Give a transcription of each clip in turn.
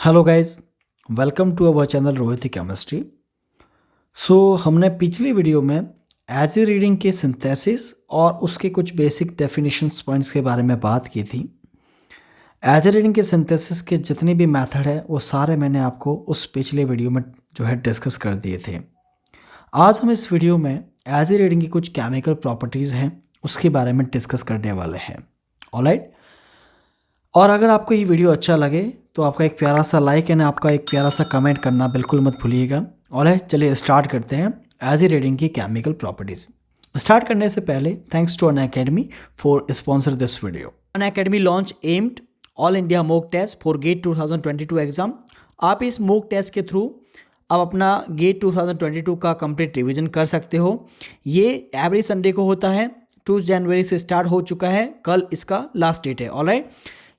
Hello guys, welcome to our channel Rohit chemistry. हमने पिछली video में एज ए रीडिंग के सिंथेसिस और उसके कुछ बेसिक डेफिनेशंस पॉइंट्स के बारे में बात की थी। एज ए रीडिंग के सिंथेसिस के जितने भी मेथड है वो सारे मैंने आपको उस पिछले वीडियो में जो है डिस्कस कर दिए थे। आज हम इस वीडियो में एज ए रीडिंग की कुछ केमिकल प्रॉपर्टीज़ हैं उसके बारे में डिस्कस करने वाले हैं। ऑलराइट, और अगर आपको ये वीडियो अच्छा लगे तो आपका एक प्यारा सा लाइक एंड आपका एक प्यारा सा कमेंट करना बिल्कुल मत भूलिएगा। ऑलराइट, चलिए स्टार्ट करते हैं एज ए रीडिंग की केमिकल प्रॉपर्टीज़। स्टार्ट करने से पहले thanks to Unacademy for sponsor this video. Unacademy launch aimed all India mock test for GATE 2022 exam. आप इस मॉक टेस्ट के थ्रू आप अपना गेट 2022 का कंप्लीट रिवीजन कर सकते हो। ये एवरी संडे को होता है, 2 जनवरी से स्टार्ट हो चुका है, कल इसका लास्ट डेट है। ऑलराइट,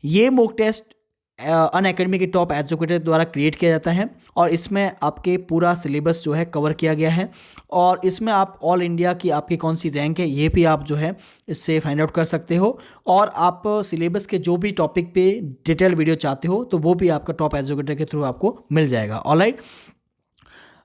ये मॉक टेस्ट अनअकैडमी के टॉप एजुकेटर द्वारा क्रिएट किया जाता है और इसमें आपके पूरा सिलेबस जो है कवर किया गया है और इसमें आप ऑल इंडिया की आपकी कौन सी रैंक है ये भी आप जो है इससे फाइंड आउट कर सकते हो। और आप सिलेबस के जो भी टॉपिक पे डिटेल वीडियो चाहते हो तो वो भी आपका टॉप एजुकेटर के थ्रू आपको मिल जाएगा। Alright,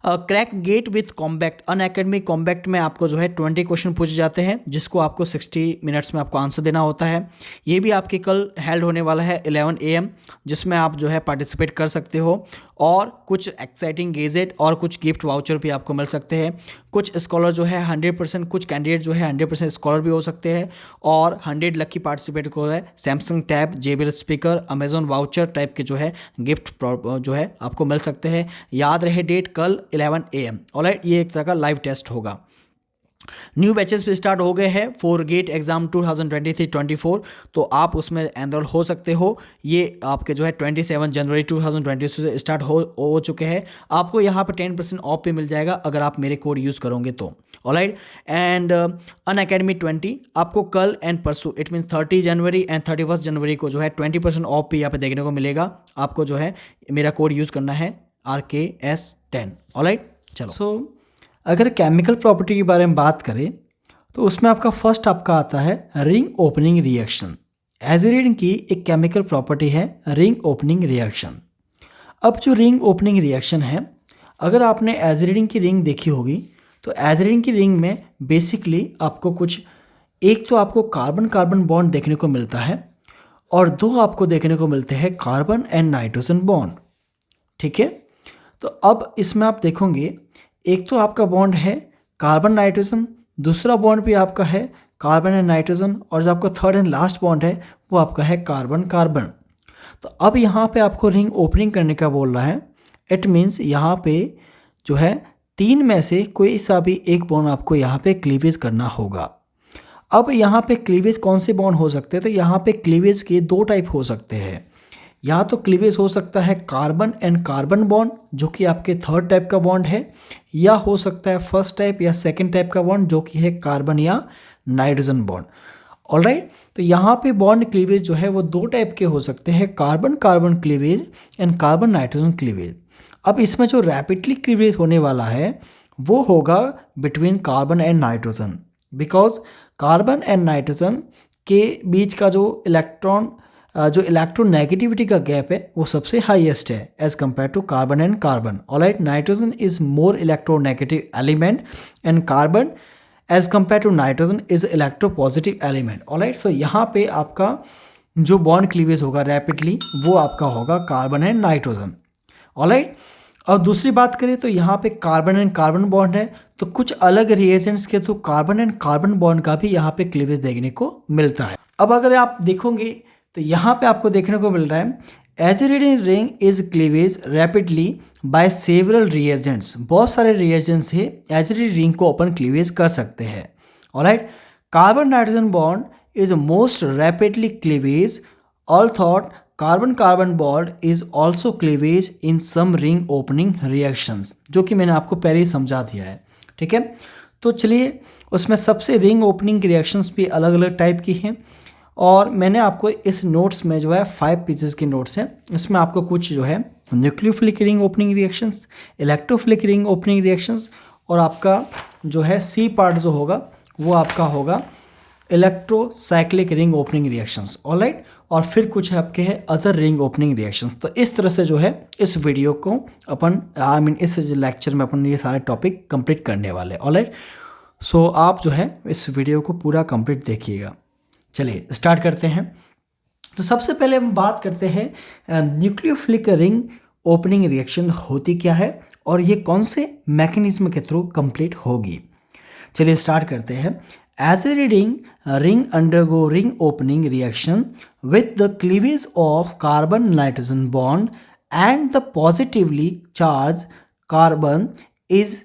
crack GATE with Combat Unacademy Combat में आपको जो है 20 क्वेश्चन पूछे जाते हैं जिसको आपको 60 मिनट्स में आपको आंसर देना होता है। ये भी आपके कल हेल्ड होने वाला है 11 AM, जिसमें आप जो है पार्टिसिपेट कर सकते हो और कुछ एक्साइटिंग गेजेट और कुछ गिफ्ट वाउचर भी आपको मिल सकते हैं। कुछ स्कॉलर जो है 100%, कुछ कैंडिडेट जो है 100% स्कॉलर भी हो सकते हैं और 100 लकी पार्टिसिपेट को है Samsung tab, JBL speaker, Amazon voucher type के जो है गिफ्ट जो है आपको मिल सकते हैं। याद रहे डेट कल 11 AM। ऑलराइट, ये एक तरह का लाइव टेस्ट होगा। न्यू बैचेस भी स्टार्ट हो गए हैं फॉर गेट एग्जाम 2023-24, तो आप उसमें एनरोल हो सकते हो। ये आपके जो है 27 जनवरी 2022 से स्टार्ट हो चुके हैं। आपको यहाँ पर 10% ऑफ पे मिल जाएगा अगर आप मेरे कोड यूज़ करोगे तो। ऑलराइट, एंड अनअकैडमी 20 आपको कल एंड परसों इट मीन 30 जनवरी एंड 31 जनवरी को जो है 20% ऑफ पे यहाँ पे देखने को मिलेगा। आपको जो है मेरा कोड यूज़ करना है RKS10। ऑलराइट, चलो अगर केमिकल प्रॉपर्टी के बारे में बात करें तो उसमें आपका फर्स्ट आपका आता है ring opening reaction. Aziridine की एक केमिकल प्रॉपर्टी है रिंग ओपनिंग रिएक्शन। अब जो रिंग ओपनिंग रिएक्शन है, अगर आपने एज ए रीडिंग की रिंग देखी होगी तो एज ए रीडिंग की रिंग में बेसिकली आपको कुछ एक तो आपको कार्बन कार्बन बॉन्ड देखने को मिलता है और दो आपको देखने को मिलते हैं कार्बन एंड नाइट्रोजन बॉन्ड। ठीक है, तो अब इसमें आप देखोगे एक तो आपका बॉन्ड है कार्बन नाइट्रोजन, दूसरा बॉन्ड भी आपका है कार्बन एंड नाइट्रोजन और जो आपका थर्ड एंड लास्ट बॉन्ड है वो आपका है कार्बन कार्बन। तो अब यहाँ पे आपको रिंग ओपनिंग करने का बोल रहा है। इट मीन्स यहाँ पे जो है 3 में से कोई सा भी एक बॉन्ड आपको यहाँ पे क्लीवेज करना होगा। अब यहाँ पे क्लीवेज कौन से बॉन्ड हो सकते हैं, तो यहाँ पे क्लीवेज के 2 टाइप हो सकते हैं। या तो क्लीवेज हो सकता है कार्बन एंड कार्बन बॉन्ड जो कि आपके थर्ड टाइप का बॉन्ड है, या हो सकता है फर्स्ट टाइप या सेकंड टाइप का बॉन्ड जो कि है कार्बन या नाइट्रोजन बॉन्ड। ऑलराइट, तो यहाँ पे बॉन्ड क्लीवेज जो है वो 2 टाइप के हो सकते हैं, carbon carbon cleavage and carbon nitrogen cleavage. अब इसमें जो रैपिडली क्लीवेज होने वाला है वो होगा between carbon and nitrogen, because carbon and nitrogen के बीच का जो इलेक्ट्रोनेगेटिविटी का गैप है वो सबसे हाईएस्ट है as compare to carbon and carbon. Alright, nitrogen is more electronegative element and carbon as compare to nitrogen is electropositive element. Alright, so यहाँ पे आपका जो बॉन्ड क्लीवेज होगा रैपिडली वो आपका होगा कार्बन एंड नाइट्रोजन। ऑलराइट, और दूसरी बात करें तो यहाँ पे कार्बन एंड कार्बन बॉन्ड है तो कुछ अलग रिएजेंट्स के through carbon and carbon bond का भी यहाँ पे क्लीवेज देखने को मिलता है। अब अगर आप देखोगे तो यहाँ पे आपको देखने को मिल रहा है aziridine ring is cleavage rapidly by several reagents. बहुत सारे रिएजेंट्स है एज ए रीडिंग रिंग को ओपन क्लीवेज कर सकते हैं। Alright, carbon nitrogen bond is most rapidly cleavage although carbon carbon bond is also cleavage in some ring opening reactions, जो कि मैंने आपको पहले ही समझा दिया है। ठीक है, तो चलिए उसमें सबसे रिंग ओपनिंग रिएक्शंस भी अलग अलग टाइप की हैं और मैंने आपको इस नोट्स में जो है 5 पीसेस के नोट्स हैं। इसमें आपको कुछ जो है nucleophilic ring opening reactions, electrophilic ring opening reactions और आपका जो है सी पार्ट जो होगा वो आपका होगा electrocyclic ring opening reactions, alright, और फिर कुछ आपके हैं अदर रिंग ओपनिंग रिएक्शंस। तो इस तरह से जो है इस वीडियो को अपन इस लेक्चर में अपन ये सारे टॉपिक कंप्लीट करने वाले, ऑलराइट। सो आप जो है इस वीडियो को पूरा कंप्लीट देखिएगा। चलिए स्टार्ट करते हैं। तो सबसे पहले हम बात करते हैं न्यूक्लियोफिलिक रिंग ओपनिंग रिएक्शन होती क्या है और ये कौन से मैकेनिज्म के थ्रू कंप्लीट होगी। चलिए स्टार्ट करते हैं। Aziridine undergo ring opening reaction with the cleavage of carbon nitrogen bond and the positively charge carbon is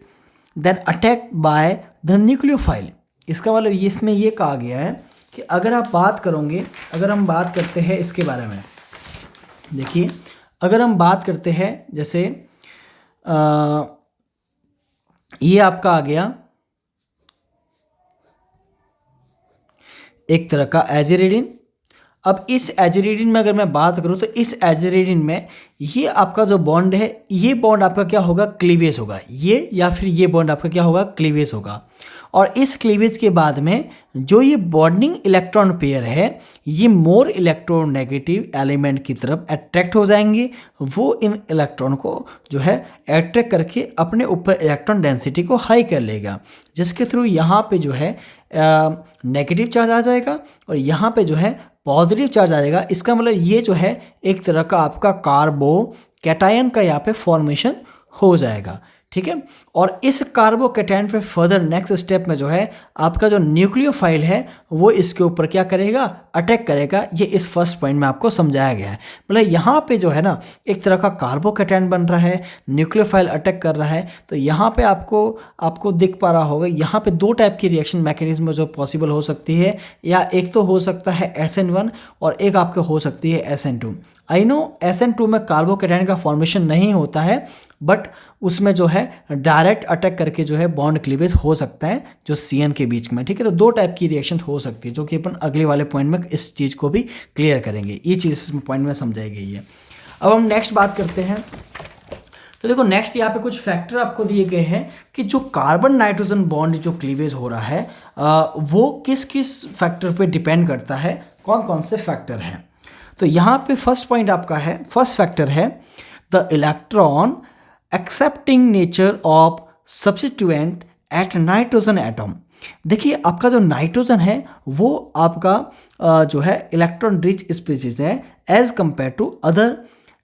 then attacked by the nucleophile. इसका मतलब इसमें ये कहा गया है कि अगर आप बात करोगे, अगर हम बात करते हैं इसके बारे में, देखिए अगर हम बात करते हैं जैसे ये आपका आ गया एक तरह का एजिरिडिन। अब इस एजिरिडिन में अगर मैं बात करूं तो इस एजिरिडिन में ये आपका जो बॉन्ड है, ये बॉन्ड आपका क्या होगा, क्लीवेज होगा, ये या फिर ये बॉन्ड आपका क्या होगा, क्लीवेज होगा। और इस क्लीवेज के बाद में जो ये बॉन्डिंग इलेक्ट्रॉन पेयर है ये मोर इलेक्ट्रोनेगेटिव एलिमेंट की तरफ अट्रैक्ट हो जाएंगे। वो इन इलेक्ट्रॉन को जो है अट्रैक्ट करके अपने ऊपर इलेक्ट्रॉन डेंसिटी को हाई कर लेगा, जिसके थ्रू यहाँ पे जो है नेगेटिव चार्ज आ जाएगा और यहाँ पे जो है पॉजिटिव चार्ज आ जाएगा। इसका मतलब ये जो है एक तरह का आपका कार्बो कैटायन का यहाँ पे फॉर्मेशन हो जाएगा, ठीक है। और इस कार्बोकैटायन पे फर्दर नेक्स्ट स्टेप में जो है आपका जो न्यूक्लियोफाइल है वो इसके ऊपर क्या करेगा, अटैक करेगा। ये इस फर्स्ट पॉइंट में आपको समझाया गया है। मतलब यहाँ पे जो है ना एक तरह का कार्बोकैटायन बन रहा है, न्यूक्लियोफाइल अटैक कर रहा है। तो यहाँ पे आपको दिख पा रहा होगा, यहाँ पे दो टाइप की रिएक्शन मैकेनिज्म जो पॉसिबल हो सकती है, या एक तो हो सकता है SN1 और एक आपके हो सकती है SN2। आई नो SN2 में कार्बोकैटायन का फॉर्मेशन नहीं होता है, बट उसमें जो है डायरेक्ट अटैक करके जो है बॉन्ड क्लीवेज हो सकता है जो CN के बीच में, ठीक है। तो दो टाइप की रिएक्शन हो सकती है जो कि अपन अगले वाले पॉइंट में इस चीज़ को भी क्लियर करेंगे। ये चीज़ इस पॉइंट में समझाई गई है। अब हम नेक्स्ट बात करते हैं। तो देखो नेक्स्ट यहाँ पे कुछ फैक्टर आपको दिए गए हैं कि जो कार्बन नाइट्रोजन बॉन्ड जो क्लीवेज हो रहा है वो किस किस फैक्टर पे डिपेंड करता है, कौन कौन से फैक्टर हैं। तो यहाँ पे फर्स्ट पॉइंट आपका है, फर्स्ट फैक्टर है the electron accepting nature of substituent at nitrogen atom. देखिए आपका जो नाइट्रोजन है वो आपका जो है इलेक्ट्रॉन रिच स्पीसीज है as compare to other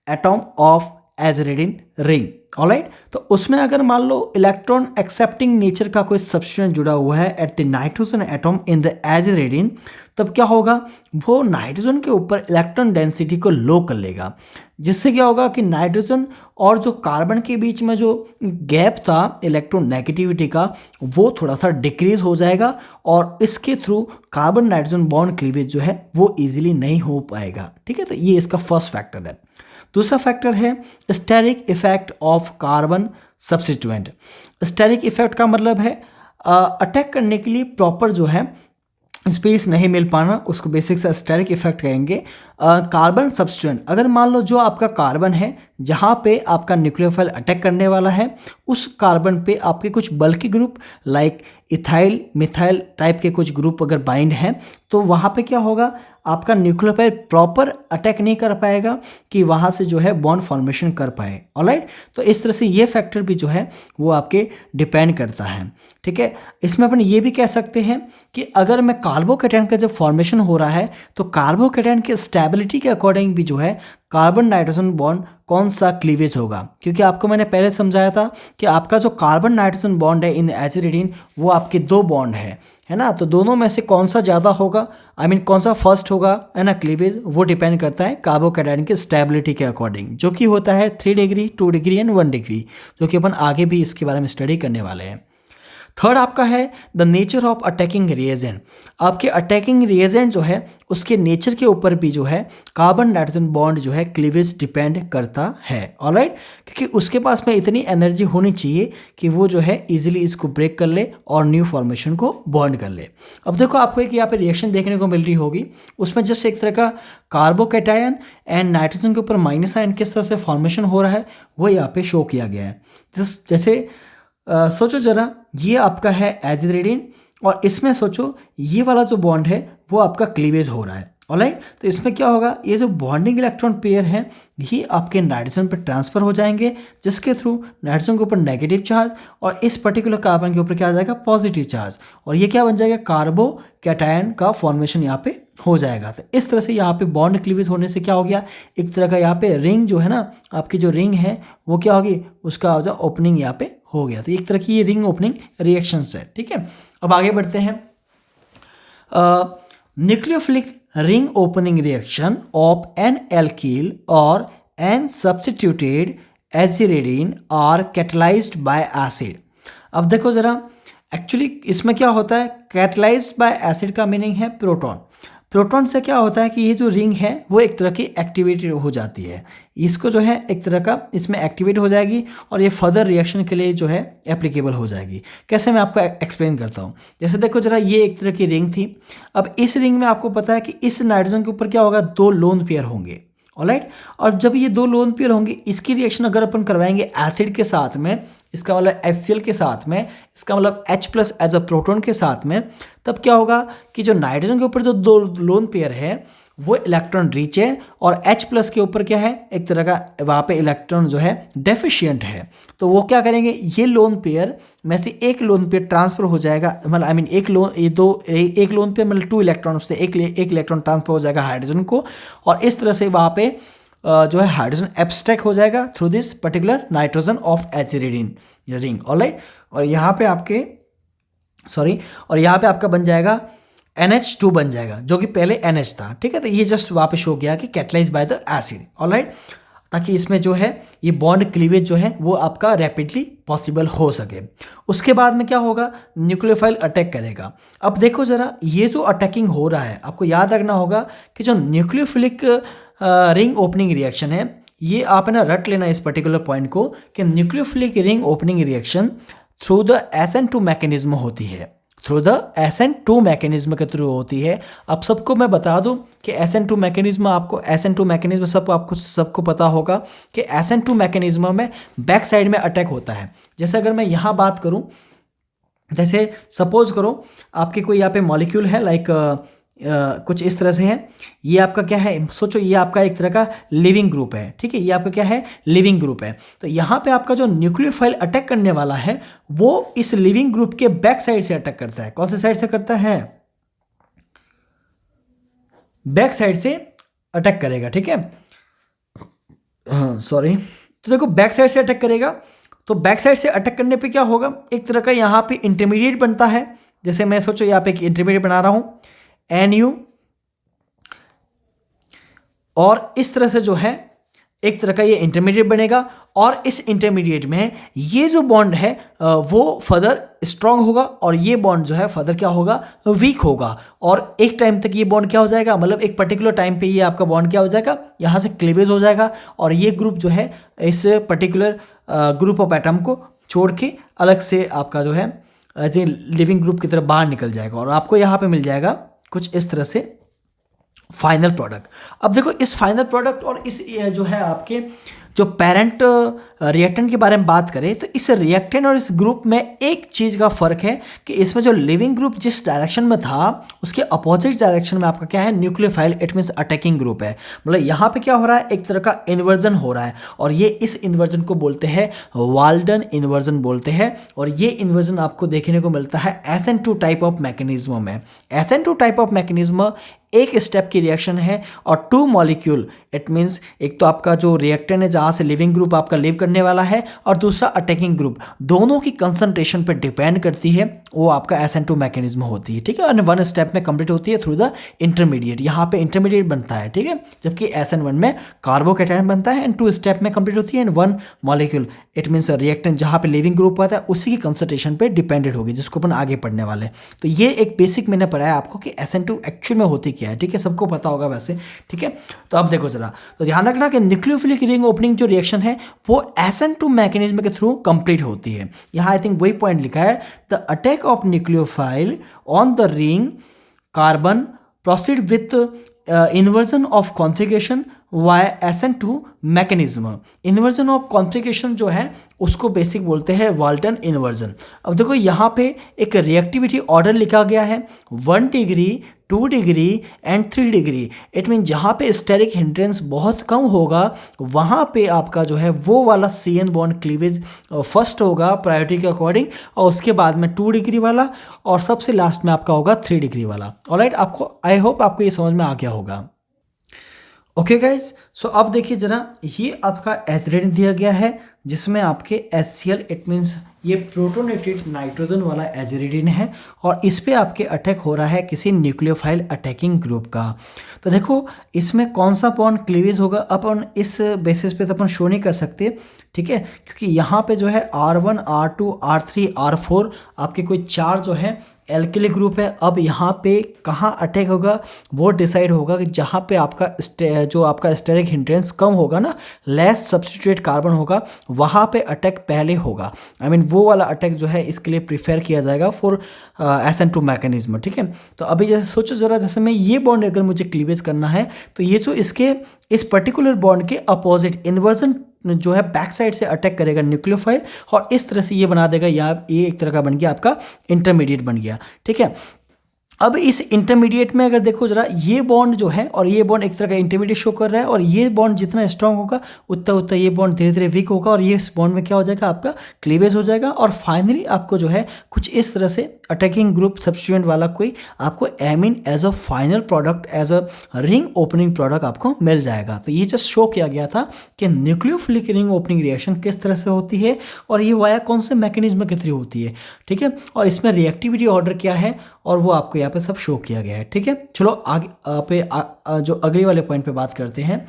atom of aziridine ring, alright. तो उसमें अगर मान लो इलेक्ट्रॉन एक्सेप्टिंग नेचर का कोई सब्स्टिट्यूएंट जुड़ा हुआ है at the nitrogen atom in the aziridine, तब क्या होगा, वो नाइट्रोजन के ऊपर इलेक्ट्रॉन डेंसिटी को लो कर लेगा, जिससे क्या होगा कि नाइट्रोजन और जो कार्बन के बीच में जो गैप था इलेक्ट्रोनेगेटिविटी का वो थोड़ा सा डिक्रीज हो जाएगा और इसके through carbon nitrogen bond cleavage जो है वो इजीली नहीं हो पाएगा, ठीक है। तो ये इसका फर्स्ट फैक्टर है। दूसरा फैक्टर है steric effect of carbon substituent. Steric effect का मतलब है अटैक करने के लिए प्रॉपर जो है स्पेस नहीं मिल पाना, उसको बेसिक से स्टेरिक इफेक्ट कहेंगे। कार्बन सब्स्टिट्यूएंट, अगर मान लो जो आपका कार्बन है जहाँ पे आपका न्यूक्लियोफाइल अटैक करने वाला है उस कार्बन पे आपके कुछ बल्कि group like ethyl methyl type के कुछ ग्रुप अगर बाइंड हैं तो वहाँ पे क्या होगा, आपका न्यूक्लियोफाइल प्रॉपर अटैक नहीं कर पाएगा कि वहाँ से जो है बॉन्ड फॉर्मेशन कर पाए, ऑलराइट। तो इस तरह से ये फैक्टर भी जो है वो आपके डिपेंड करता है, ठीक है। इसमें अपन ये भी कह सकते हैं कि अगर मैं कार्बोकैटायन का जब फॉर्मेशन हो रहा है तो कार्बोकैटायन के स्टेबिलिटी के अकॉर्डिंग भी जो है कार्बन नाइट्रोजन बॉन्ड कौन सा क्लीवेज होगा, क्योंकि आपको मैंने पहले समझाया था कि आपका जो कार्बन नाइट्रोजन बॉन्ड है इन एजिरिडिन वो आपके दो बॉन्ड है ना। तो दोनों में से कौन सा ज़्यादा होगा, कौन सा फर्स्ट होगा, है ना, क्लीवेज, वो डिपेंड करता है कार्बोकैटायन के स्टेबिलिटी के अकॉर्डिंग, जो कि होता है 3 डिग्री 2 डिग्री एंड 1 डिग्री, जो कि अपन आगे भी इसके बारे में स्टडी करने वाले हैं। थर्ड आपका है the nature of attacking reagent. आपके अटैकिंग रिएजेंट जो है उसके नेचर के ऊपर भी जो है कार्बन नाइट्रोजन बॉन्ड जो है क्लीवेज डिपेंड करता है, ऑलराइट। क्योंकि उसके पास में इतनी एनर्जी होनी चाहिए कि वो जो है इजीली इसको ब्रेक कर ले और न्यू फॉर्मेशन को बॉन्ड कर ले। अब देखो आपको एक यहाँ पे रिएक्शन देखने को मिल रही होगी, उसमें जस्ट एक तरह का कार्बोकैटायन एंड नाइट्रोजन के ऊपर माइनस आयन किस तरह से फॉर्मेशन हो रहा है वो यहाँ पे शो किया गया है। जैसे सोचो जरा, ये आपका है एजिरिडिन और इसमें सोचो ये वाला जो बॉन्ड है वो आपका क्लीवेज हो रहा है। ऑलराइट, तो इसमें क्या होगा, ये जो बॉन्डिंग इलेक्ट्रॉन पेयर है ये आपके नाइट्रोजन पर ट्रांसफर हो जाएंगे, जिसके थ्रू नाइट्रोजन के ऊपर नेगेटिव चार्ज और इस पर्टिकुलर कार्बन के ऊपर क्या आ जाएगा, पॉजिटिव चार्ज, और ये क्या बन जाएगा, कार्बो कैटायन का फॉर्मेशन यहाँ पे हो जाएगा। तो इस तरह से यहाँ पे बॉन्ड क्लीवेज होने से क्या हो गया, एक तरह का यहाँ पे रिंग जो है ना, आपकी जो रिंग है वो क्या होगी, उसका जो ओपनिंग यहाँ पे हो गया। तो एक तरह की ये रिंग ओपनिंग रिएक्शंस है। ठीक है, अब आगे बढ़ते हैं। Nucleophilic ring opening reaction of an alkyl or an substituted aziridine are catalyzed by acid। अब देखो जरा, एक्चुअली इसमें क्या होता है, कैटलाइज्ड बाय एसिड का मीनिंग है प्रोटॉन। प्रोटॉन से क्या होता है कि ये जो रिंग है वो एक तरह की एक्टिवेटेड हो जाती है, इसको जो है एक तरह का इसमें एक्टिवेट हो जाएगी और ये फर्दर रिएक्शन के लिए जो है एप्लीकेबल हो जाएगी। कैसे, मैं आपको एक्सप्लेन करता हूँ। जैसे देखो जरा, ये एक तरह की रिंग थी। अब इस रिंग में आपको पता है कि इस नाइट्रोजन के ऊपर क्या होगा, 2 लोन पेयर होंगे। ऑलराइट, और जब ये 2 लोन पेयर होंगे, इसकी रिएक्शन अगर अपन करवाएंगे एसिड के साथ में, इसका मतलब HCl के साथ में, इसका मतलब H+ एज अ प्रोटॉन के साथ में, तब क्या होगा कि जो नाइट्रोजन के ऊपर जो 2 लोन पेयर है वो इलेक्ट्रॉन रिच है और H+ के ऊपर क्या है, एक तरह का वहाँ पे इलेक्ट्रॉन जो है डेफिशिएंट है। तो वो क्या करेंगे, ये लोन पेयर में से एक लोन पेयर ट्रांसफर हो जाएगा, मतलब आई मीन एक लोन पेयर मतलब 2 इलेक्ट्रॉन से एक इलेक्ट्रॉन ट्रांसफर हो जाएगा हाइड्रोजन को, और इस तरह से वहाँ पे जो है हाइड्रोजन एब्स्ट्रैक्ट हो जाएगा through this particular nitrogen of aziridine ring. Alright, और यहाँ पे आपका बन जाएगा NH2 बन जाएगा, जो कि पहले NH था। ठीक है, तो ये जस्ट वापस हो गया कि catalyse by the acid. Alright, ताकि इसमें जो है ये बॉन्ड क्लीवेज जो है वो आपका रैपिडली पॉसिबल हो सके। उसके बाद में क्या होगा, न्यूक्लियोफाइल अटैक करेगा। अब देखो ज़रा, ये जो अटैकिंग हो रहा है, आपको याद रखना होगा कि जो न्यूक्लियोफिलिक रिंग ओपनिंग रिएक्शन है, ये आप ना रट लेना इस पर्टिकुलर पॉइंट को कि nucleophilic ring opening reaction through the SN2 mechanism होती है, थ्रू द SN2 मैकेनिज्म के थ्रू होती है। अब सबको मैं बता दूं कि SN2 मैकेनिज्म सबको पता होगा कि SN2 मैकेनिज्म में बैक साइड में अटैक होता है। जैसे अगर मैं यहाँ बात करूं, जैसे सपोज करो आपके कोई यहाँ पे मॉलिक्यूल है, लाइक कुछ इस तरह से है, ये आपका क्या है, सोचो ये आपका एक तरह का लिविंग ग्रुप है। ठीक है, ये आपका क्या है, लिविंग ग्रुप है। तो यहाँ पे आपका जो न्यूक्लियोफाइल अटैक करने वाला है वो इस लिविंग ग्रुप के बैक साइड से अटैक करता है। कौन से साइड से करता है, बैक साइड से अटैक करेगा। ठीक है, हाँ सॉरी, तो देखो बैक साइड से अटैक करेगा। तो बैक साइड से अटैक करने पे क्या होगा, एक तरह का यहाँ पे इंटरमीडिएट बनता है। जैसे मैं सोचो यहाँ पे एक इंटरमीडिएट बना रहा हूँ NU, और इस तरह से जो है एक तरह का ये इंटरमीडिएट बनेगा, और इस इंटरमीडिएट में ये जो बॉन्ड है वो फर्दर स्ट्रांग होगा और ये बॉन्ड जो है फर्दर क्या होगा, वीक होगा। और एक टाइम तक ये बॉन्ड क्या हो जाएगा, मतलब एक पर्टिकुलर टाइम पे ये आपका बॉन्ड क्या हो जाएगा, यहाँ से क्लीवेज हो जाएगा, और ये ग्रुप जो है इस पर्टिकुलर ग्रुप ऑफ एटम को छोड़ के अलग से आपका जो है लिविंग ग्रुप की तरफ बाहर निकल जाएगा, और आपको यहाँ पे मिल जाएगा कुछ इस तरह से फाइनल प्रोडक्ट। अब देखो इस फाइनल प्रोडक्ट और इस जो है आपके जो पेरेंट रिएक्टेंट के बारे में बात करें, तो इस रिएक्टेंट और इस ग्रुप में एक चीज़ का फ़र्क है कि इसमें जो लिविंग ग्रुप जिस डायरेक्शन में था उसके अपोजिट डायरेक्शन में आपका क्या है, nucleophile, it means attacking group है। मतलब यहाँ पे क्या हो रहा है, एक तरह का इन्वर्जन हो रहा है, और ये इस इन्वर्जन को बोलते हैं वाल्डन इन्वर्जन बोलते हैं। और ये इन्वर्जन आपको देखने को मिलता है SN2 टाइप ऑफ मैकेनिज्म में। SN2 टाइप ऑफ मैकेनिज्म एक स्टेप की रिएक्शन है और 2 मॉलिक्यूल, इट मीन्स एक तो आपका जो रिएक्टेंट है जहाँ से लिविंग ग्रुप आपका लिव करने वाला है, और दूसरा अटैकिंग ग्रुप, दोनों की कंसंट्रेशन पर डिपेंड करती है, वो आपका SN2 मैकेनिज्म होती है। ठीक है, और 1 स्टेप में कंप्लीट होती है थ्रू द इंटरमीडिएट, यहाँ पे इंटरमीडिएट बनता है। ठीक है, जबकि SN1 में कार्बोकैटायन बनता है एंड 2 स्टेप में कंप्लीट होती है and 1 molecule, it means reactant जहाँ पे लिविंग ग्रुप होता है उसी की कंसंट्रेशन पे डिपेंडेंट होगी, जिसको अपन आगे पढ़ने वाले। तो ये एक बेसिक मैंने पढ़ाया आपको कि SN2 एक्चुअल में होती क्या है। ठीक है, सबको पता होगा वैसे। ठीक है, तो अब देखो जरा, तो ध्यान रखना कि न्यूक्लियोफिलिक रिंग ओपनिंग जो रिएक्शन है वो SN2 मैकेनिज्म के थ्रू कंप्लीट होती है। यहाँ आई थिंक वही पॉइंट लिखा है, the attack of nucleophile on the ring carbon proceed with inversion of configuration via SN2 mechanism. Inversion of configuration जो है उसको बेसिक बोलते हैं वाल्टन इन्वर्जन। अब देखो यहाँ पे एक रिएक्टिविटी ऑर्डर लिखा गया है 1 degree, 2 degree and 3 degree. It mean जहाँ पे स्टेरिक हिंड्रेंस बहुत कम होगा वहाँ पे आपका जो है वो वाला CN बॉन्ड क्लीवेज फर्स्ट होगा प्रायोरिटी के अकॉर्डिंग, और उसके बाद में 2 डिग्री वाला, और सबसे लास्ट में आपका होगा 3 डिग्री वाला। ऑलराइट, आपको आई होप आपको ये समझ में आ गया होगा। ओके गाइज, सो अब देखिए जरा, ये आपका एसिड दिया गया है जिसमें आपके HCl इट मीन्स ये प्रोटोनेटेड नाइट्रोजन वाला एजिरिडिन है, और इस पे आपके अटैक हो रहा है किसी न्यूक्लियोफाइल अटैकिंग ग्रुप का। तो देखो इसमें कौन सा बॉन्ड क्लीवेज होगा अपन इस बेसिस पे तो अपन शो नहीं कर सकते, ठीक है, क्योंकि यहाँ पे जो है R1, R2, R3, R4 आपके कोई 4 जो है एल्किली ग्रुप है। अब यहाँ पे कहाँ अटैक होगा वो डिसाइड होगा कि जहाँ पे आपका जो आपका स्टेरिक हिंड्रेंस कम होगा ना, लेस सब्स्टिट्यूटेड कार्बन होगा, वहाँ पे अटैक पहले होगा। आई मीन वो वाला अटैक जो है इसके लिए प्रीफर किया जाएगा फॉर SN2 मैकेनिज्म, ठीक है। तो अभी जैसे सोचो ज़रा, जैसे मैं ये बॉन्ड अगर मुझे क्लीवेज करना है तो ये जो इसके इस पर्टिकुलर बॉन्ड के अपोजिट इन्वर्जन जो है बैक साइड से अटैक करेगा न्यूक्लियोफाइल, और इस तरह से ये बना देगा, या ये एक तरह का बन गया आपका इंटरमीडिएट बन गया, ठीक है। अब इस इंटरमीडिएट में अगर देखो जरा, ये बॉन्ड जो है और ये बॉन्ड एक तरह का इंटरमीडिएट शो कर रहा है, और ये बॉन्ड जितना स्ट्रांग होगा उतना उतना ये बॉन्ड धीरे धीरे वीक होगा, और ये इस बॉन्ड में क्या हो जाएगा आपका क्लीवेज हो जाएगा, और फाइनली आपको जो है कुछ इस तरह से अटैकिंग ग्रुप सब्स्टिट्यूएंट वाला कोई आपको amine as a final product, as a ring opening product आपको मिल जाएगा। तो ये जस्ट शो किया गया था कि न्यूक्लियोफिलिक रिंग ओपनिंग रिएक्शन किस तरह से होती है, और ये वाया कौन से मैकेनिज्म के थ्रू होती है, ठीक है, और इसमें रिएक्टिविटी ऑर्डर क्या है, और वो आपको यहाँ पे सब शो किया गया है, ठीक है। चलो आगे जो अगले वाले पॉइंट पे बात करते हैं।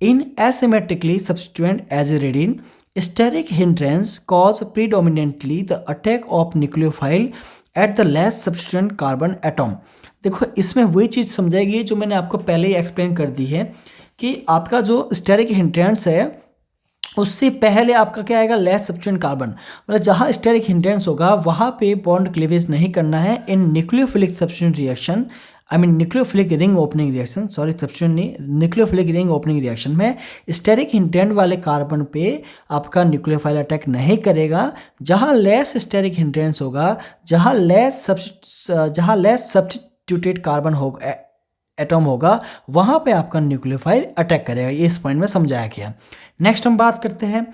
In asymmetrically substituent aziridine steric hindrance cause predominantly the attack of nucleophile at the less substituent carbon atom. देखो इसमें वही चीज़ समझाएगी जो मैंने आपको पहले ही एक्सप्लेन कर दी है कि आपका जो स्टेरिक हिंड्रेंस है उससे पहले आपका क्या आएगा, लेस सब्स्टिट्यूएंट कार्बन। मतलब जहाँ स्टेरिक हिंड्रेंस होगा वहाँ पे बॉन्ड क्लीवेज नहीं करना है in nucleophilic substituent reaction, I mean nucleophilic ring opening reaction, sorry substituent नहीं, न्यूक्लियोफिलिक रिंग ओपनिंग रिएक्शन में स्टेरिक हिंड्रेंस वाले कार्बन पे आपका न्यूक्लियोफाइल अटैक नहीं करेगा। जहाँ लेस स्टेरिक हिंड्रेंस होगा, जहाँ लेस सब्स्टिट्यूटेड कार्बन होगा, एटम होगा, वहाँ पे आपका न्यूक्लियोफाइल अटैक करेगा। ये इस पॉइंट में समझाया गया। नेक्स्ट हम बात करते हैं,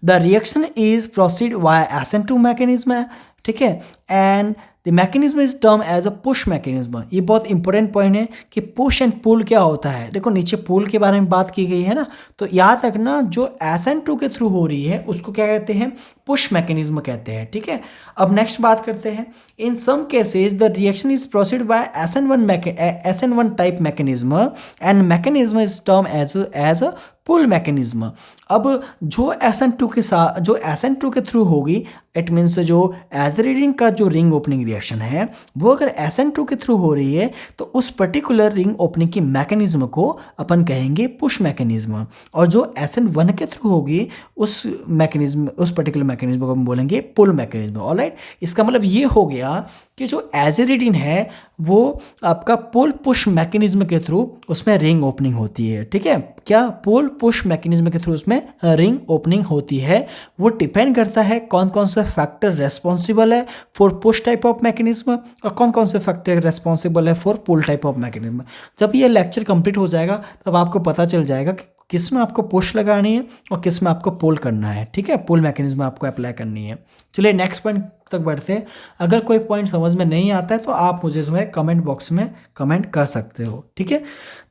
the reaction is proceed via SN2 mechanism, ठीक है, and the mechanism is term as a push mechanism. ये बहुत इंपॉर्टेंट पॉइंट है कि पुश एंड पुल क्या होता है। देखो नीचे पुल के बारे में बात की गई है ना, तो याद रखना जो SN2 के थ्रू हो रही है उसको क्या कहते हैं, पुश मैकेनिज्म कहते हैं, ठीक है। अब नेक्स्ट बात करते हैं, in some cases the reaction is proceed by SN1 type mechanism and mechanism is term as a pull mechanism. अब जो SN2 के साथ, जो SN2 के थ्रू होगी, इट मीन्स जो एजिरिडिन का जो रिंग ओपनिंग रिएक्शन है वो अगर SN2 के थ्रू हो रही है तो उस पर्टिकुलर रिंग ओपनिंग की मैकेनिज्म को अपन कहेंगे पुश मैकेनिज्म, और जो SN1 के थ्रू होगी उस मैकेनिज्म, उस पर्टिकुलर मैकेनिज्म को हम बोलेंगे पुल मैकेनिज्म। ऑलराइट, इसका मतलब ये हो गया कि जो एजिरिडिन है वो आपका पुल पुश मैकेनिज्म के थ्रू उसमें रिंग ओपनिंग होती है, ठीक है। क्या पुल पुश मैकेनिज्म के थ्रू उसमें रिंग ओपनिंग होती है, वो डिपेंड करता है कौन कौन से फैक्टर रेस्पॉन्सिबल है for push type of mechanism और कौन कौन से फैक्टर रेस्पॉन्सिबल है for pull type of mechanism. जब ये लेक्चर कंप्लीट हो जाएगा तब आपको पता चल जाएगा कि किस में आपको पुश लगानी है और किस में आपको पुल करना है, ठीक है, पुल मैकेनिज्म आपको अप्लाई करनी है। चलिए नेक्स्ट पॉइंट तक बढ़ते हैं। अगर कोई पॉइंट समझ में नहीं आता है तो आप मुझे जो है कमेंट बॉक्स में कमेंट कर सकते हो, ठीक है।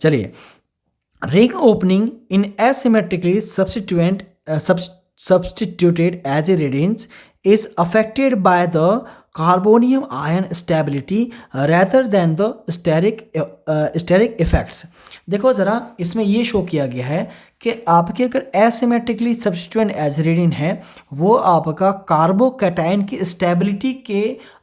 चलिए, ring opening in asymmetrically substituted aziridines is affected by the carbonium ion stability rather than the steric effects। देखो ज़रा, इसमें ये शो किया गया है कि आपके अगर एसिमेट्रिकली सब्स्टिट्यूएंट एजिरिडिन है वो आपका कार्बोकैटायन की स्टेबिलिटी के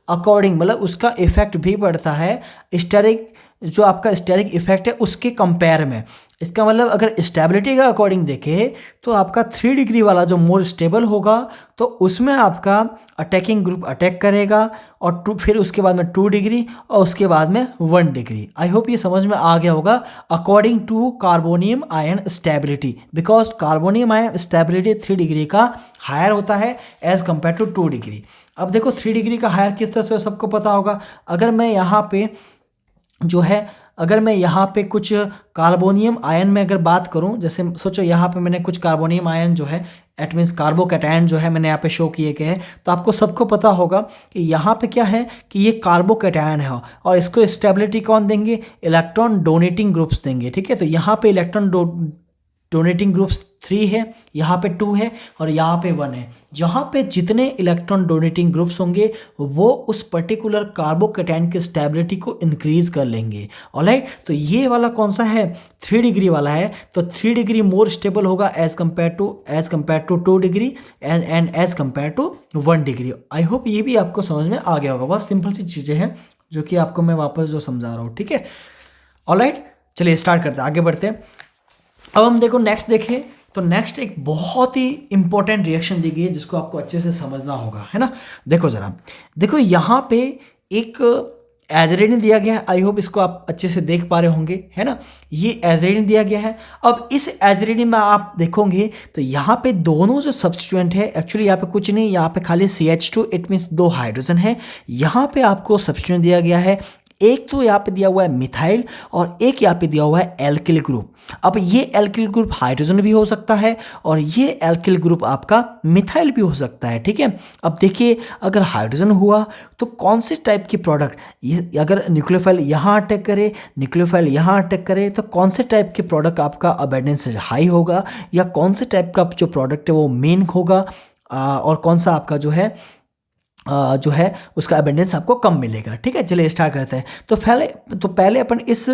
अकॉर्डिंग, मतलब उसका इफेक्ट भी पड़ता है स्टेरिक, जो आपका स्टेरिक इफेक्ट है उसके कंपेयर में। इसका मतलब अगर स्टेबिलिटी का अकॉर्डिंग देखें तो आपका 3 डिग्री वाला जो मोर स्टेबल होगा तो उसमें आपका अटैकिंग ग्रुप अटैक करेगा और फिर उसके बाद में 2 डिग्री और उसके बाद में 1 डिग्री। आई होप ये समझ में आ गया होगा according to carbonium ion stability, because carbonium ion stability 3 degree का हायर होता है एज कम्पेयर टू 2 डिग्री। अब देखो 3 डिग्री का हायर किस तरह से सबको पता होगा। अगर मैं यहाँ पे जो है अगर मैं यहाँ पे कुछ कार्बोनियम आयन में अगर बात करूँ, जैसे सोचो यहाँ पे मैंने कुछ कार्बोनियम आयन जो है एट मीन्स कार्बोकैटायन जो है मैंने यहाँ पे शो किए गए हैं, तो आपको सबको पता होगा कि यहाँ पे क्या है कि ये कार्बोकैटायन है और इसको स्टेबिलिटी कौन देंगे, इलेक्ट्रॉन डोनेटिंग ग्रुप्स देंगे। ठीक है, तो यहाँ पे इलेक्ट्रॉन डोनेटिंग ग्रुप्स 3 है, यहाँ पे 2 है और यहाँ पे 1 है। जहाँ पे जितने इलेक्ट्रॉन डोनेटिंग ग्रुप्स होंगे वो उस पर्टिकुलर कार्बोकैटायन की स्टेबिलिटी को इंक्रीज कर लेंगे। ऑलराइट, तो ये वाला कौन सा है, 3 डिग्री वाला है, तो 3 डिग्री मोर स्टेबल होगा as compare to 2 degree and as compare to 1 degree. I hope ये भी आपको समझ में आ गया होगा। बहुत सिंपल सी चीज़ें हैं जो कि आपको मैं वापस जो समझा रहा हूँ। ठीक है, ऑलराइट, चलिए स्टार्ट करते हैं, आगे बढ़ते हैं। अब हम देखो नेक्स्ट देखें तो नेक्स्ट एक बहुत ही इंपॉर्टेंट रिएक्शन दी गई है जिसको आपको अच्छे से समझना होगा, है ना। देखो ज़रा, देखो यहाँ पे एक एजरेडिन दिया गया है। आई होप इसको आप अच्छे से देख पा रहे होंगे, है ना। ये एजरेडिन दिया गया है। अब इस एजरेडिन में आप देखोगे तो यहाँ पे दोनों जो सब्स्टिट्यूएंट है, एक्चुअली यहाँ पे कुछ नहीं, यहाँ पे खाली CH2, इट मीन्स 2 हाइड्रोजन है। यहाँ पे आपको सब्स्टिट्यूएंट दिया गया है, एक तो यहाँ पे दिया हुआ है मिथाइल और एक यहाँ पे दिया हुआ है एल्किल ग्रुप। अब ये एल्किल ग्रुप हाइड्रोजन भी हो सकता है और ये एल्किल ग्रुप आपका मिथाइल भी हो सकता है। ठीक है, अब देखिए अगर हाइड्रोजन हुआ तो कौन से टाइप की प्रोडक्ट, ये अगर न्यूक्लियोफाइल यहाँ अटैक करे, न्यूक्लियोफाइल यहाँ अटैक करे, तो कौन से टाइप के प्रोडक्ट आपका अबेंडेंस हाई होगा या कौन से टाइप का जो प्रोडक्ट है वो मेन होगा और कौन सा आपका जो है उसका अबेंडेंस आपको कम मिलेगा। ठीक है, चलिए स्टार्ट करते हैं। तो पहले अपन इस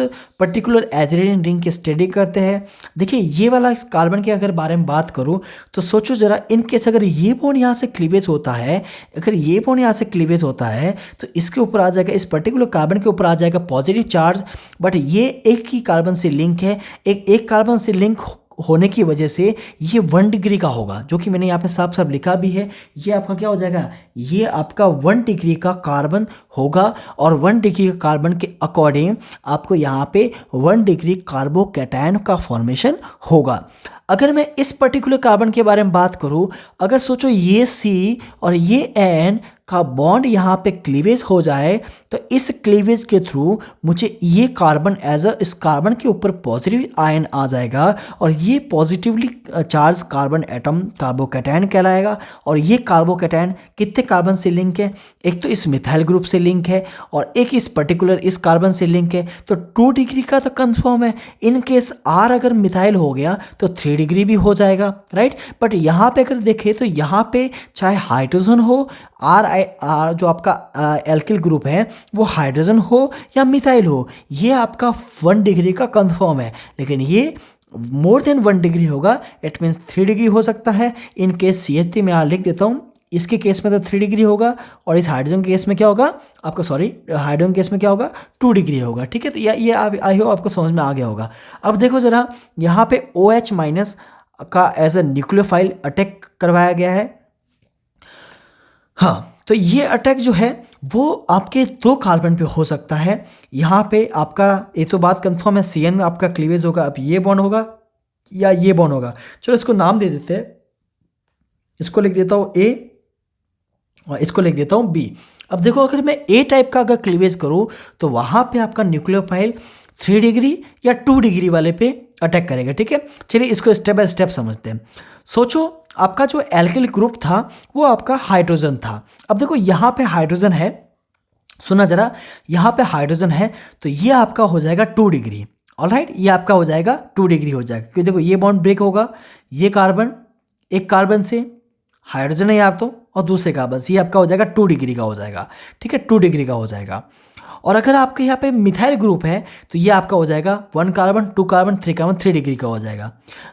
पर्टिकुलर एजरेडिन रिंग की स्टडी करते हैं। देखिए ये वाला इस कार्बन के अगर बारे में बात करूं तो सोचो जरा, इन केस अगर ये बॉन्ड यहाँ से क्लीवेज होता है, अगर ये बॉन्ड यहाँ से क्लीवेज होता है तो इसके ऊपर आ जाएगा, इस पर्टिकुलर कार्बन के ऊपर आ जाएगा पॉजिटिव चार्ज, बट ये एक ही कार्बन से लिंक है, एक कार्बन से लिंक होने की वजह से ये 1 डिग्री का होगा, जो कि मैंने यहाँ पे साफ साफ लिखा भी है। ये आपका क्या हो जाएगा, ये आपका 1 डिग्री का कार्बन होगा और 1 डिग्री का कार्बन के अकॉर्डिंग आपको यहाँ पे 1 डिग्री कार्बोकैटायन का फॉर्मेशन होगा। अगर मैं इस पर्टिकुलर कार्बन के बारे में बात करूँ, अगर सोचो ये C और ये N का बॉन्ड यहाँ पे क्लीवेज हो जाए तो इस क्लीवेज के थ्रू मुझे ये कार्बन इस कार्बन के ऊपर पॉजिटिव आयन आ जाएगा और ये positively charge carbon atom carbocation कहलाएगा। और ये कार्बोकैटायन कितने कार्बन से लिंक है, एक तो इस मिथाइल ग्रुप से लिंक है और एक इस पर्टिकुलर इस कार्बन से लिंक है, तो 2 डिग्री का तो कंफर्म है। इन केस R अगर मिथाइल हो गया तो 3 डिग्री भी हो जाएगा, राइट। बट यहाँ पे अगर देखें तो यहाँ पे चाहे हाइड्रोजन हो, R जो आपका एल्किल ग्रुप है वो हाइड्रोजन हो या मिथाइल हो, ये आपका 1 डिग्री का कंफर्म है। लेकिन ये मोर देन 1 डिग्री होगा, इट मीन्स 3 डिग्री हो सकता है। इन केस CH3 में यहाँ लिख देता हूँ, इसके केस में तो 3 डिग्री होगा और इस हाइड्रोजन के केस में क्या होगा आपका, हाइड्रोजन केस में क्या होगा, 2 डिग्री होगा। ठीक है, तो ये आई होप आपको समझ में आ गया होगा। अब देखो ज़रा, यहाँ पे OH माइनस का एज ए न्यूक्लियोफाइल अटैक करवाया गया है। हाँ, तो ये अटैक जो है वो आपके 2 कार्बन पे हो सकता है। यहाँ पे आपका ये तो बात कंफर्म है, CN आपका क्लीवेज होगा, अब ये बॉन्ड होगा या ये बॉन्ड होगा। चलो इसको नाम दे देते हैं, इसको लिख देता हूँ A और इसको लिख देता हूँ B। अब देखो अगर मैं A टाइप का अगर क्लीवेज करूँ तो वहाँ पे आपका न्यूक्लियोफाइल 3 डिग्री या 2 डिग्री वाले पे अटैक करेगा। ठीक है, चलिए इसको स्टेप बाय स्टेप समझते हैं। सोचो आपका जो एल्किल ग्रुप था वो आपका हाइड्रोजन था। अब देखो यहाँ पे हाइड्रोजन है, सुना जरा, यहाँ पे हाइड्रोजन है तो ये आपका हो जाएगा 2 डिग्री। ऑलराइट, ये आपका हो जाएगा 2 डिग्री हो जाएगा, क्योंकि देखो ये बॉन्ड ब्रेक होगा, ये कार्बन एक कार्बन से हाइड्रोजन है यहाँ तो और दूसरे कार्बन से, ये आपका हो जाएगा 2 डिग्री का हो जाएगा। ठीक है, 2 डिग्री का हो जाएगा। और अगर आपके यहाँ पे मिथाइल ग्रुप है तो ये आपका हो जाएगा 1 कार्बन 2 कार्बन 3 कार्बन 3 डिग्री का हो जाएगा।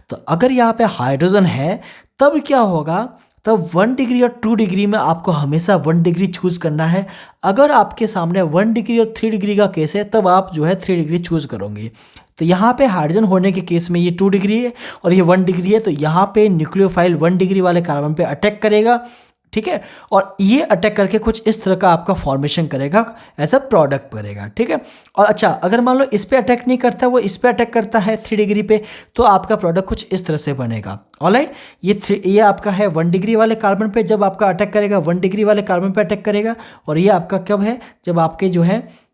तो अगर यहाँ पे हाइड्रोजन है तब क्या होगा, तब 1 डिग्री और 2 डिग्री में आपको हमेशा 1 डिग्री चूज़ करना है। अगर आपके सामने 1 डिग्री और 3 डिग्री का केस है तब आप जो है 3 डिग्री चूज़ करोगे। तो यहाँ पे हाइड्रोजन होने के केस में ये 2 डिग्री है और ये 1 डिग्री है, तो यहाँ पे न्यूक्लियोफाइल 1 डिग्री वाले कार्बन पे अटैक करेगा, ठीक है, और ये अटैक करके कुछ इस तरह का आपका फॉर्मेशन करेगा, ऐसा प्रोडक्ट करेगा, ठीक है। और अच्छा, अगर मान लो इस पे अटैक नहीं करता, वो इस पे अटैक करता है 3 डिग्री पे, तो आपका प्रोडक्ट कुछ इस तरह से बनेगा। ऑलराइट, ये आपका है 1 डिग्री वाले कार्बन पे जब आपका अटैक करेगा, 1 डिग्री वाले कार्बन पे अटैक करेगा, और ये आपका कब है, जब आपके जो है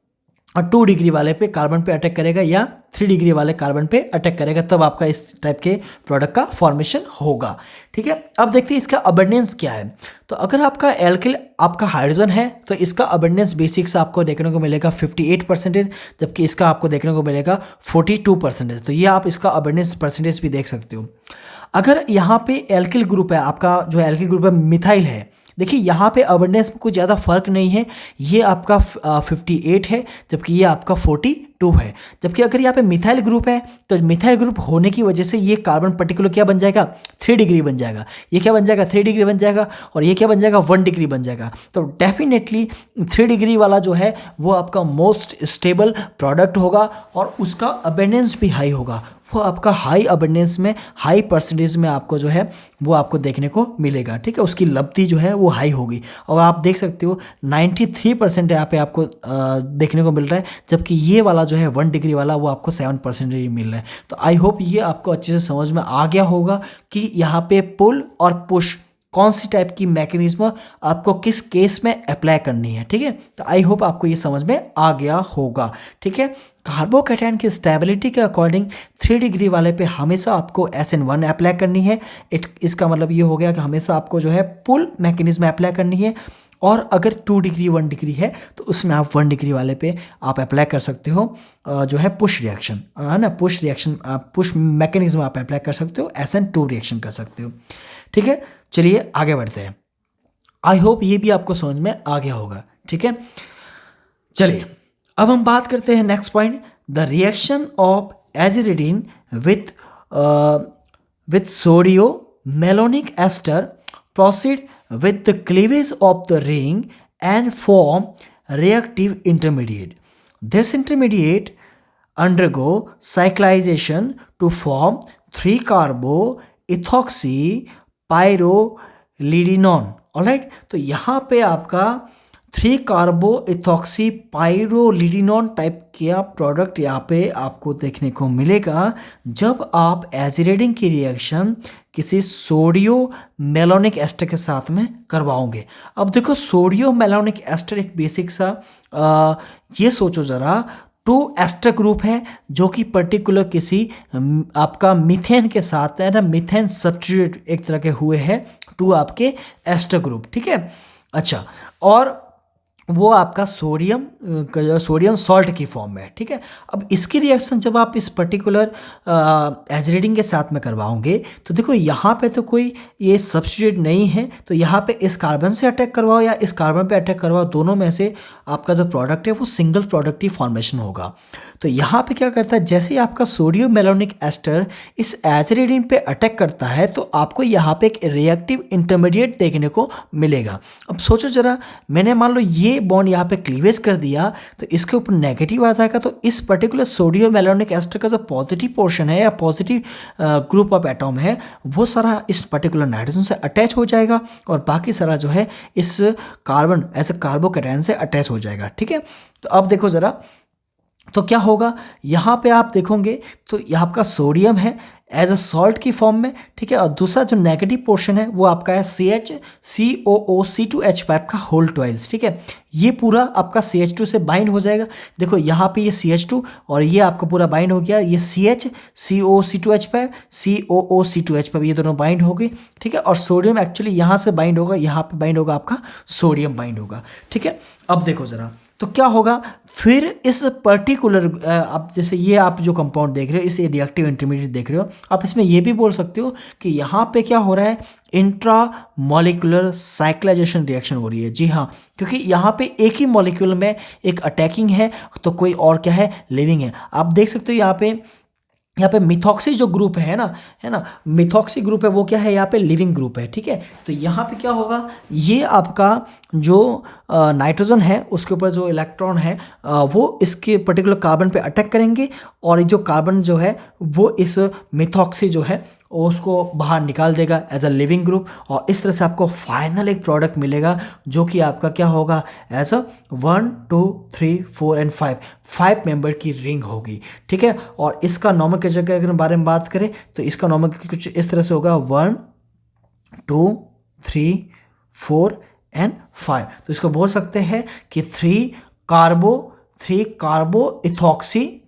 2 डिग्री वाले पे कार्बन पे अटैक करेगा या 3 डिग्री वाले कार्बन पे अटैक करेगा, तब आपका इस टाइप के प्रोडक्ट का फॉर्मेशन होगा, ठीक है। अब देखते हैं इसका अबंडेंस क्या है। तो अगर आपका एल्किल आपका हाइड्रोजन है तो इसका अबंडेंस बेसिक से आपको देखने को मिलेगा 58%, जबकि इसका आपको देखने को मिलेगा 42%। तो ये आप इसका अबंडेंस परसेंटेज भी देख सकते हो। अगर यहाँ पे एल्किल ग्रुप है, आपका जो एल्किल ग्रुप है मिथाइल है, देखिए यहाँ पे अबंडेंस में कुछ ज़्यादा फर्क नहीं है, ये आपका 58 है जबकि ये आपका 42 है। जबकि अगर यहाँ पे मिथाइल ग्रुप है तो मिथाइल ग्रुप होने की वजह से ये कार्बन पर्टिकुलर क्या बन जाएगा, 3 डिग्री बन जाएगा, ये क्या बन जाएगा 3 डिग्री बन जाएगा, और ये क्या बन जाएगा 1 डिग्री बन जाएगा। तो डेफिनेटली 3 डिग्री वाला जो है वो आपका मोस्ट स्टेबल प्रोडक्ट होगा और उसका अबंडेंस भी हाई होगा, वो आपका हाई अबंडेंस में, हाई परसेंटेज में आपको जो है वो आपको देखने को मिलेगा, ठीक है। उसकी लब्धि जो है वो हाई होगी, और आप देख सकते हो 93% यहाँ पे आपको देखने को मिल रहा है, जबकि ये वाला जो है 1 डिग्री वाला वो आपको 7% मिल रहा है। तो आई होप ये आपको अच्छे से समझ में आ गया होगा कि यहाँ पे पुल और पुश कौन सी टाइप की मैकेनिज्म आपको किस केस में अप्लाई करनी है, ठीक है। तो आई होप आपको ये समझ में आ गया होगा, ठीक है। कार्बोकैटायन की स्टेबिलिटी के अकॉर्डिंग 3 डिग्री वाले पे हमेशा आपको SN1 अप्लाई करनी है। इसका मतलब ये हो गया कि हमेशा आपको जो है पुल मैकेनिज्म अप्लाई करनी है, और अगर 2 डिग्री 1 डिग्री है तो उसमें आप 1 डिग्री वाले पे आप अप्लाई कर सकते हो जो है पुश रिएक्शन, है ना, पुश मैकेनिज्म आप अप्लाई कर सकते हो, SN2 रिएक्शन कर सकते हो, ठीक है। चलिए आगे बढ़ते हैं। आई होप ये भी आपको समझ में आ गया होगा, ठीक है। चलिए अब हम बात करते हैं next point, the reaction of aziridine with sodio malonic ester proceed with the cleavage of the ring and form reactive intermediate. This intermediate undergo cyclization to form 3-carbo-ethoxy pyrrolidinone. Alright, तो यहाँ पे आपका 3-carbo-ethoxy pyrrolidinone टाइप का product यहाँ पे आपको देखने को मिलेगा जब आप एजिरेडिन की रिएक्शन किसी सोडियो मेलोनिक एस्टर के साथ में करवाओगे। अब देखो सोडियो मेलोनिक एस्टर एक बेसिक सा ये सोचो ज़रा 2 एस्टर ग्रुप है जो कि पर्टिकुलर किसी आपका मीथेन के साथ है ना, मीथेन सब्स्टिट्यूट एक तरह के हुए हैं 2 आपके एस्टर ग्रुप, ठीक है। अच्छा, और वो आपका सोडियम सॉल्ट की फॉर्म में है, ठीक है। अब इसकी रिएक्शन जब आप इस पर्टिकुलर एजिरेडिन के साथ में करवाओगे तो देखो यहाँ पे तो कोई ये सब्स्टिट्यूट नहीं है, तो यहाँ पे इस कार्बन से अटैक करवाओ या इस कार्बन पे अटैक करवाओ, दोनों में से आपका जो प्रोडक्ट है वो सिंगल प्रोडक्ट ही फॉर्मेशन होगा। तो यहाँ पे क्या करता है, जैसे ही आपका सोडियम मेलोनिक एस्टर इस एजिरेडिन पे अटैक करता है तो आपको यहाँ पे एक रिएक्टिव इंटरमीडिएट देखने को मिलेगा। अब सोचो जरा, मैंने मान लो ये बॉन्ड यहाँ पे क्लीवेज कर दिया तो इसके ऊपर नेगेटिव आ जाएगा, तो इस पर्टिकुलर सोडियम मेलोनिक एस्टर का जो पॉजिटिव पोर्शन है या पॉजिटिव ग्रुप ऑफ एटॉम है वो सारा इस पर्टिकुलर नाइट्रोजन से अटैच हो जाएगा और बाकी सारा जो है इस कार्बन ऐसे कार्बोकैटायन से अटैच हो जाएगा, ठीक है। तो अब देखो ज़रा, तो क्या होगा, यहाँ पे आप देखोगे तो यहाँ आपका सोडियम है एज अ सॉल्ट की फॉर्म में, ठीक है, और दूसरा जो नेगेटिव पोर्शन है वो आपका है CH पाइप का होल ट्वाइस, ठीक है। ये पूरा आपका CH2 से बाइंड हो जाएगा। देखो यहाँ पे ये CH2 और ये आपका पूरा बाइंड हो गया, ये CH CO C2H पाइप ये दोनों बाइंड हो गए, ठीक है। और सोडियम एक्चुअली यहाँ से बाइंड होगा, यहाँ पे बाइंड होगा आपका सोडियम बाइंड होगा, ठीक है। अब देखो ज़रा, तो क्या होगा फिर इस पर्टिकुलर आप जैसे ये आप जो कंपाउंड देख रहे हो, इस रिएक्टिव इंटरमीडिएट देख रहे हो, आप इसमें ये भी बोल सकते हो कि यहाँ पे क्या हो रहा है, इंट्रा मॉलिक्यूलर साइक्लाइजेशन रिएक्शन हो रही है। जी हाँ, क्योंकि यहाँ पे एक ही मॉलिक्यूल में एक अटैकिंग है तो कोई और क्या है, लिविंग है। आप देख सकते हो यहाँ पे यहाँ पे मिथॉक्सी जो ग्रुप है ना, मिथॉक्सी ग्रुप है वो क्या है, यहाँ पे लिविंग ग्रुप है, ठीक है। तो यहाँ पे क्या होगा, ये आपका जो नाइट्रोजन है उसके ऊपर जो इलेक्ट्रॉन है वो इसके पर्टिकुलर कार्बन पे अटैक करेंगे, और ये जो कार्बन जो है वो इस मिथॉक्सी जो है उसको बाहर निकाल देगा एज अ लिविंग ग्रुप, और इस तरह से आपको फाइनल एक प्रोडक्ट मिलेगा जो कि आपका क्या होगा, एज अ 1 2 3 4 एंड 5 मेंबर की रिंग होगी, ठीक है। और इसका नॉमेनक्लेचर के अगर बारे में बात करें तो इसका नॉमेनक्लेचर कुछ इस तरह से होगा 1 2 3 4 एंड 5। तो इसको बोल सकते हैं कि 3 कार्बो इथॉक्सी,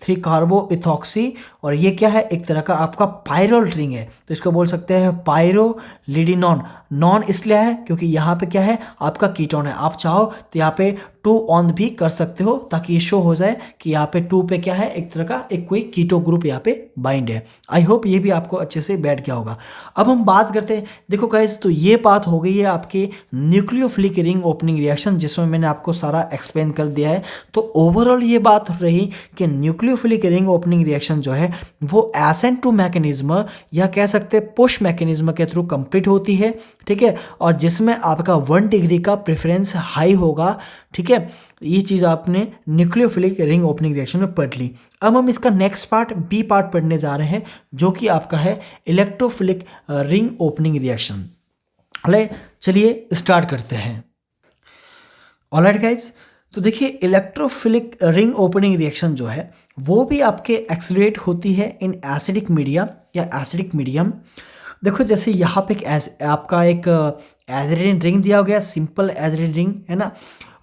और ये क्या है, एक तरह का आपका पायरोल रिंग है, तो इसको बोल सकते हैं पायरोलिडिनॉन। नॉन इसलिए है क्योंकि यहाँ पे क्या है, आपका कीटोन है। आप चाहो तो यहाँ पे 2 ऑन भी कर सकते हो ताकि ये शो हो जाए कि यहाँ पे 2 पे क्या है, एक तरह का एक कोई कीटो ग्रुप यहाँ पे बाइंड है। आई होप ये भी आपको अच्छे से बैठ गया होगा। अब हम बात करते हैं, देखो गाइस, तो ये बात हो गई है आपके न्यूक्लियोफिलिक रिंग ओपनिंग रिएक्शन, जिसमें मैंने आपको सारा एक्सप्लेन कर दिया है। तो ओवरऑल ये बात रही कि न्यूक्लियोफिलिक रिंग ओपनिंग रिएक्शन जो है वो SN2 मैकेनिज्म या कह सकते हैं पुश मैकेनिज्म के थ्रू कंप्लीट होती है, ठीक है, और जिसमें आपका 1 डिग्री का प्रेफरेंस हाई होगा, ठीक है। ये चीज़ आपने न्यूक्लियोफिलिक रिंग ओपनिंग रिएक्शन में पढ़ ली। अब हम इसका नेक्स्ट पार्ट बी पार्ट पढ़ने जा रहे हैं जो कि आपका है इलेक्ट्रोफिलिक रिंग ओपनिंग रिएक्शन। चलिए स्टार्ट करते हैं। ऑलराइट गाइस, तो देखिए इलेक्ट्रोफिलिक रिंग ओपनिंग रिएक्शन जो है वो भी आपके एक्सेलरेट होती है इन एसिडिक मीडिया या एसिडिक मीडियम। देखो जैसे यहाँ पे आपका एक एसिडिक रिंग दिया गया, सिंपल एसिडिक रिंग है ना,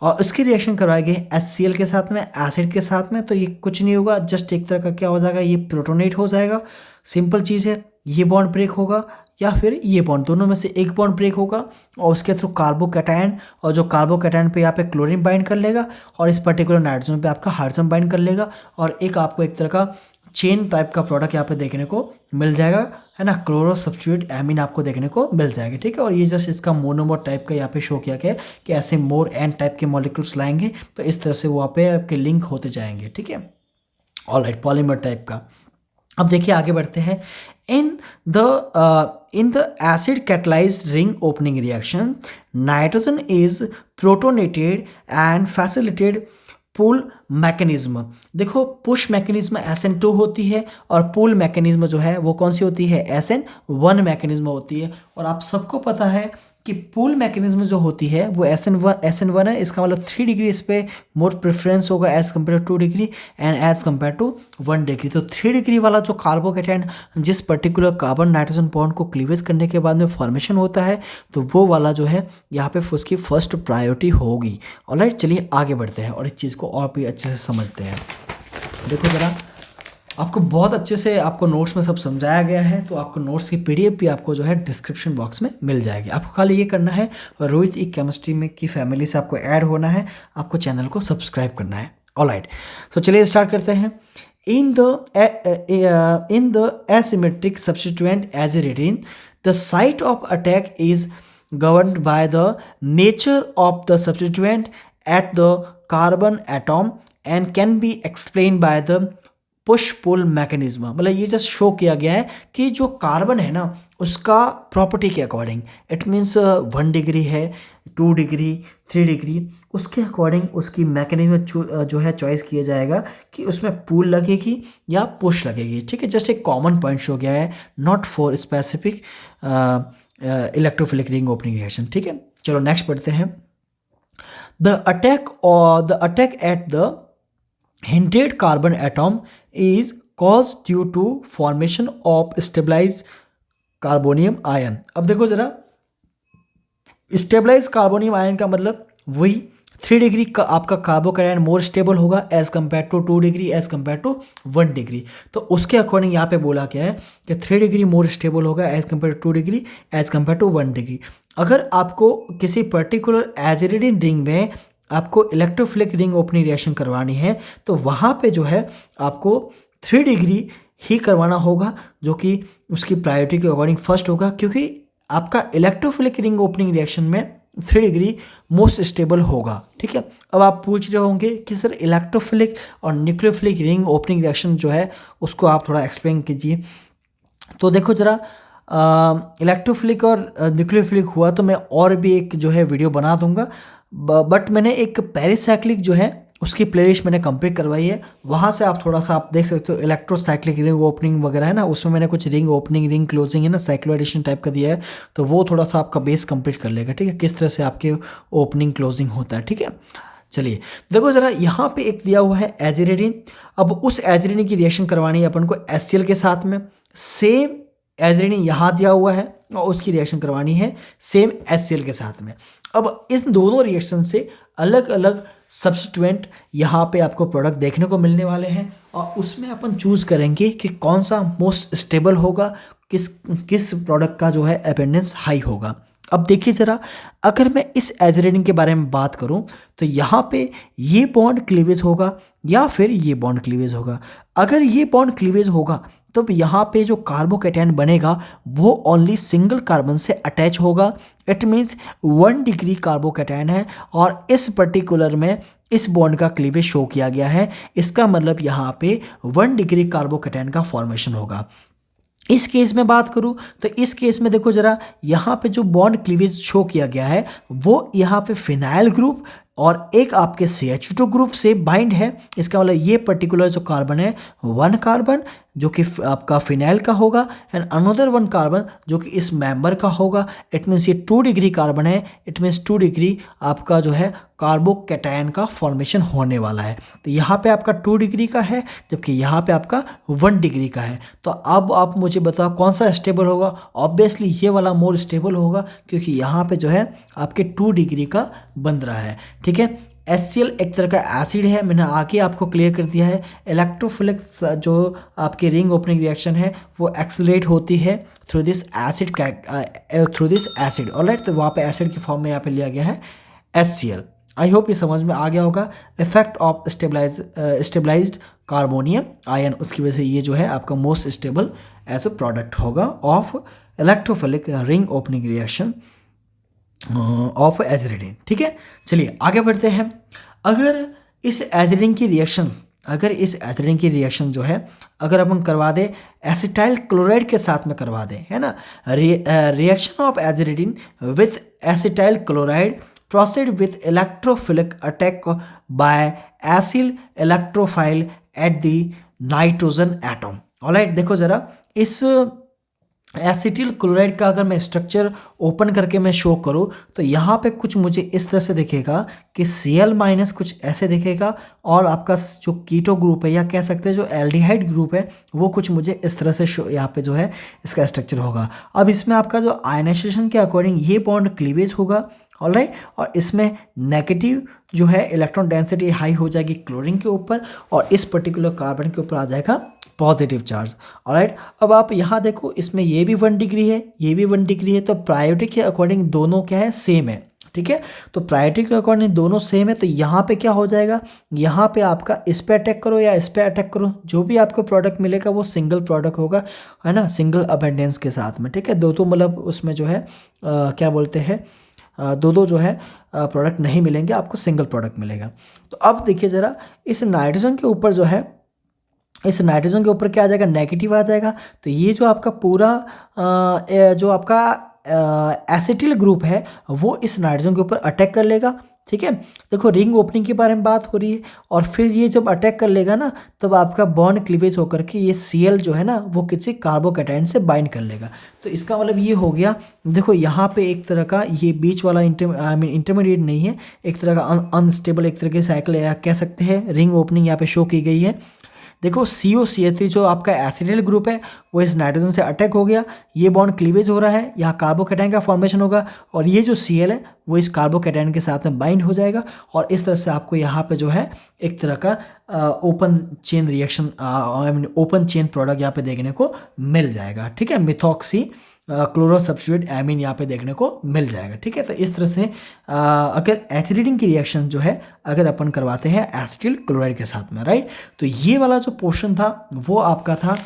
और उसकी रिएक्शन करवाए गए HCl के साथ में, एसिड के साथ में, तो ये कुछ नहीं होगा, जस्ट एक तरह का क्या हो जाएगा, ये प्रोटोनेट हो जाएगा। सिंपल चीज़ है, ये बॉन्ड ब्रेक होगा या फिर ये बॉन्ड, दोनों में से एक बॉन्ड ब्रेक होगा और उसके थ्रू कार्बोकैटायन, और जो कार्बोकैटायन पे यहाँ पे क्लोरीन बाइंड कर लेगा और इस पर्टिकुलर नाइट्रोजन पे आपका हाइड्रोजन बाइंड कर लेगा, और एक आपको एक तरह का चेन टाइप का प्रोडक्ट यहाँ पे देखने को मिल जाएगा, है ना, क्लोरो सब्स्टिट्यूट एमीन आपको देखने को मिल जाएगा, ठीक है। और ये जस्ट इसका मोनोमर टाइप का यहाँ पे शो किया गया है कि ऐसे मोर एन टाइप के मॉलिक्यूल्स लाएंगे तो इस तरह से वहाँ पे आपके लिंक होते जाएंगे, ठीक है। ऑलराइट, पॉलीमर टाइप का। अब देखिए आगे बढ़ते हैं। In the acid catalysed ring opening reaction nitrogen is protonated and facilitated pull mechanism. देखो पुश मैकेनिज्म SN2 होती है और पुल मैकेनिज्म जो है वो कौन सी होती है, SN1 मैकेनिज्म होती है। और आप सबको पता है कि पुल मैकेनिज्म जो होती है वो SN1 है, इसका मतलब 3 डिग्री इस पर मोर प्रेफरेंस होगा as compare to 2 degree and as compare to 1 degree. तो 3 डिग्री वाला जो कार्बोकैटायन जिस पर्टिकुलर कार्बन नाइट्रोजन बॉन्ड को क्लीवेज करने के बाद में फॉर्मेशन होता है, तो वो वाला जो है यहाँ पे उसकी फर्स्ट प्रायोरिटी होगी। ऑलराइट, चलिए आगे बढ़ते हैं और इस चीज़ को और भी अच्छे से समझते हैं। देखो ज़रा, आपको बहुत अच्छे से आपको नोट्स में सब समझाया गया है, तो आपको नोट्स की PDF भी आपको जो है डिस्क्रिप्शन बॉक्स में मिल जाएगी। आपको खाली ये करना है, रोहित ई केमिस्ट्री में की फैमिली से आपको ऐड होना है, आपको चैनल को सब्सक्राइब करना है। ऑलराइट, तो चलिए स्टार्ट करते हैं। In the asymmetric substituent aziridine the site of attack is governed by the nature of the substituent at the carbon atom and can be explained by the push pull mechanism. मतलब ये just show किया गया है कि जो carbon है ना उसका प्रॉपर्टी के अकॉर्डिंग, इट मीन्स 1 डिग्री है, 2 डिग्री, 3 डिग्री, उसके अकॉर्डिंग उसकी मैकेनिज्म जो है चॉइस किया जाएगा कि उसमें पुल लगेगी या पुश लगेगी, ठीक है। जस्ट एक कॉमन पॉइंट शो गया है, not for specific electrophilic ring opening reaction, ठीक है। चलो नेक्स्ट पढ़ते हैं। The attack at the hindered carbon atom is caused due to formation of stabilized carbonium ion। अब देखो जरा, स्टेबलाइज कार्बोनियम आयन का मतलब वही 3 डिग्री का आपका कार्बोकैटायन मोर स्टेबल होगा as compare to 2 degree as compare to 1 degree. तो उसके अकॉर्डिंग यहाँ पे बोला गया है कि 3 डिग्री मोर स्टेबल होगा as compare to 2 degree as compare to 1 degree. अगर आपको किसी पर्टिकुलर एजिरिडीन रिंग में आपको इलेक्ट्रोफिलिक रिंग ओपनिंग रिएक्शन करवानी है तो वहाँ पे जो है आपको 3 डिग्री ही करवाना होगा, जो कि उसकी प्रायोरिटी के अकॉर्डिंग फर्स्ट होगा, क्योंकि आपका इलेक्ट्रोफिलिक रिंग ओपनिंग रिएक्शन में 3 डिग्री मोस्ट स्टेबल होगा। ठीक है, अब आप पूछ रहे होंगे कि सर इलेक्ट्रोफिलिक और न्यूक्लियोफिलिक रिंग ओपनिंग रिएक्शन जो है उसको आप थोड़ा एक्सप्लेन कीजिए। तो देखो ज़रा, इलेक्ट्रोफिलिक और न्यूक्लियोफिलिक हुआ तो मैं और भी एक जो है वीडियो बना दूंगा, बट मैंने एक पेरिसाइक्लिक जो है उसकी प्लेलिस्ट मैंने कंप्लीट करवाई है, वहाँ से आप थोड़ा सा आप देख सकते हो। इलेक्ट्रोसाइक्लिक रिंग ओपनिंग वगैरह है ना, उसमें मैंने कुछ रिंग ओपनिंग रिंग क्लोजिंग है ना साइक्लोएडिशन टाइप का दिया है, तो वो थोड़ा सा आपका बेस कंप्लीट कर लेगा। ठीक है, किस तरह से आपके ओपनिंग क्लोजिंग होता है। ठीक है, चलिए देखो ज़रा, यहाँ पे एक दिया हुआ है एजिरेडिन। अब उस एजिरेडिन की रिएक्शन करवानी है अपन को HCl के साथ में। सेम एजिरेडिन यहाँ दिया हुआ है और उसकी रिएक्शन करवानी है सेम HCl के साथ में। अब इन दोनों रिएक्शन से अलग अलग सब्स्टिट्यूएंट यहाँ पे आपको प्रोडक्ट देखने को मिलने वाले हैं और उसमें अपन चूज़ करेंगे कि कौन सा मोस्ट स्टेबल होगा, किस प्रोडक्ट का जो है अबेंडेंस हाई होगा। अब देखिए ज़रा, अगर मैं इस एजिरेडिन के बारे में बात करूं तो यहाँ पे ये बॉन्ड क्लीवेज होगा या फिर ये बॉन्ड क्लीवेज होगा। अगर ये बॉन्ड क्लीवेज होगा तो यहाँ पे जो कार्बोकैटायन बनेगा वो ओनली सिंगल कार्बन से अटैच होगा। इट मीन्स 1 डिग्री कार्बोकैटायन है और इस पर्टिकुलर में इस बॉन्ड का क्लीवेज शो किया गया है। इसका मतलब यहाँ पे 1 डिग्री कार्बोकैटायन का फॉर्मेशन होगा। इस केस में बात करूं तो इस केस में देखो ज़रा, यहाँ पे जो बॉन्ड क्लीवेज शो किया गया है वो यहाँ पे फिनाइल ग्रुप और एक आपके CH2 ग्रुप से बाइंड है। इसका मतलब ये पर्टिकुलर जो कार्बन है 1 कार्बन जो कि आपका फिनाइल का होगा एंड अनदर 1 कार्बन जो कि इस मेंबर का होगा। इट मीन्स ये 2 डिग्री कार्बन है। इट मीन्स 2 डिग्री आपका जो है कार्बोकैटायन का फॉर्मेशन होने वाला है। तो यहाँ पे आपका 2 डिग्री का है जबकि यहाँ पे आपका 1 डिग्री का है। तो अब आप मुझे बताओ कौन सा स्टेबल होगा। ऑब्वियसली ये वाला मोर स्टेबल होगा क्योंकि यहाँ पे जो है आपके 2 डिग्री का बन रहा है। ठीक है, HCl एक तरह का एसिड है, मैंने आगे आपको क्लियर कर दिया है। इलेक्ट्रोफिलिक जो आपकी रिंग ओपनिंग रिएक्शन है वो एक्सेलरेट होती है थ्रू दिस एसिड। ऑलराइट, तो वहाँ पे एसिड की फॉर्म में यहाँ पे लिया गया है HCl। आई होप ये समझ में आ गया होगा। Effect of stabilized carbonium ion, उसकी वजह से ये जो है आपका most stable as a product होगा of electrophilic ring opening reaction of aziridine. ठीक है, चलिए आगे बढ़ते हैं। अगर इस एजिरेडिन की रिएक्शन जो है अगर अपन करवा दें एसिटाइल क्लोराइड के साथ में करवा दें, है ना, reaction of aziridine with acetyl chloride proceed with electrophilic attack by acyl electrophile at the nitrogen atom. Alright, देखो ज़रा, इस एसिटिल क्लोराइड का अगर मैं स्ट्रक्चर ओपन करके मैं शो करूँ तो यहाँ पे कुछ मुझे इस तरह से दिखेगा कि Cl- कुछ ऐसे दिखेगा और आपका जो कीटो ग्रुप है या कह सकते हैं जो एल्डिहाइड ग्रुप है वो कुछ मुझे इस तरह से शो यहाँ पे जो है इसका स्ट्रक्चर होगा। अब इसमें आपका जो आयनाइजेशन के अकॉर्डिंग ये बॉन्ड क्लीवेज होगा। ऑलराइट, और इसमें नेगेटिव जो है इलेक्ट्रॉन डेंसिटी हाई हो जाएगी क्लोरीन के ऊपर और इस पर्टिकुलर कार्बन के ऊपर आ जाएगा पॉजिटिव चार्ज। ऑलराइट, अब आप यहाँ देखो, इसमें ये भी 1 डिग्री है, ये भी 1 डिग्री है, तो प्रायोरिटी के अकॉर्डिंग दोनों क्या है, सेम है। ठीक है, तो प्रायोरिटी के अकॉर्डिंग दोनों सेम है, तो यहाँ पे क्या हो जाएगा, यहाँ पे आपका इस पे अटैक करो या इस पे अटैक करो, जो भी आपको प्रोडक्ट मिलेगा वो सिंगल प्रोडक्ट होगा, है ना, सिंगल अबेंडेंस के साथ में। ठीक है, दो मतलब उसमें जो है क्या बोलते हैं, दो जो है प्रोडक्ट नहीं मिलेंगे, आपको सिंगल प्रोडक्ट मिलेगा। तो अब देखिए ज़रा, इस नाइट्रोजन के ऊपर जो है, इस नाइट्रोजन के ऊपर क्या आ जाएगा, नेगेटिव आ जाएगा। तो ये जो आपका पूरा जो आपका एसिटिल ग्रुप है वो इस नाइट्रोजन के ऊपर अटैक कर लेगा। ठीक है, देखो रिंग ओपनिंग के बारे में बात हो रही है और फिर ये जब अटैक कर लेगा ना तब आपका बॉन्ड क्लीवेज होकर के ये Cl जो है ना वो किसी कार्बोकैटायन से बाइंड कर लेगा। तो इसका मतलब ये हो गया, देखो यहाँ पे एक तरह का ये बीच वाला इंटरमीडिएट नहीं है, एक तरह का अनस्टेबल एक तरह की साइकिल या कह सकते हैं रिंग ओपनिंग यहाँ पे शो की गई है। देखो COCH3 जो आपका एसिडिल ग्रुप है वो इस नाइट्रोजन से अटैक हो गया, ये बॉन्ड क्लीवेज हो रहा है, यहाँ कार्बोकैटायन का फॉर्मेशन होगा और ये जो Cl है वो इस कार्बोकैटायन के साथ में बाइंड हो जाएगा और इस तरह से आपको यहाँ पे जो है एक तरह का open chain reaction open chain product यहाँ पे देखने को मिल जाएगा। ठीक है, मिथॉक्सी क्लोरो सब्स्टिट्यूट एमीन यहाँ पे देखने को मिल जाएगा। ठीक है, तो इस तरह से अगर एचिलेटिंग की रिएक्शन जो है अगर अपन करवाते हैं एसिटिल क्लोराइड के साथ में, राइट, तो ये वाला जो पोर्शन था वो आपका था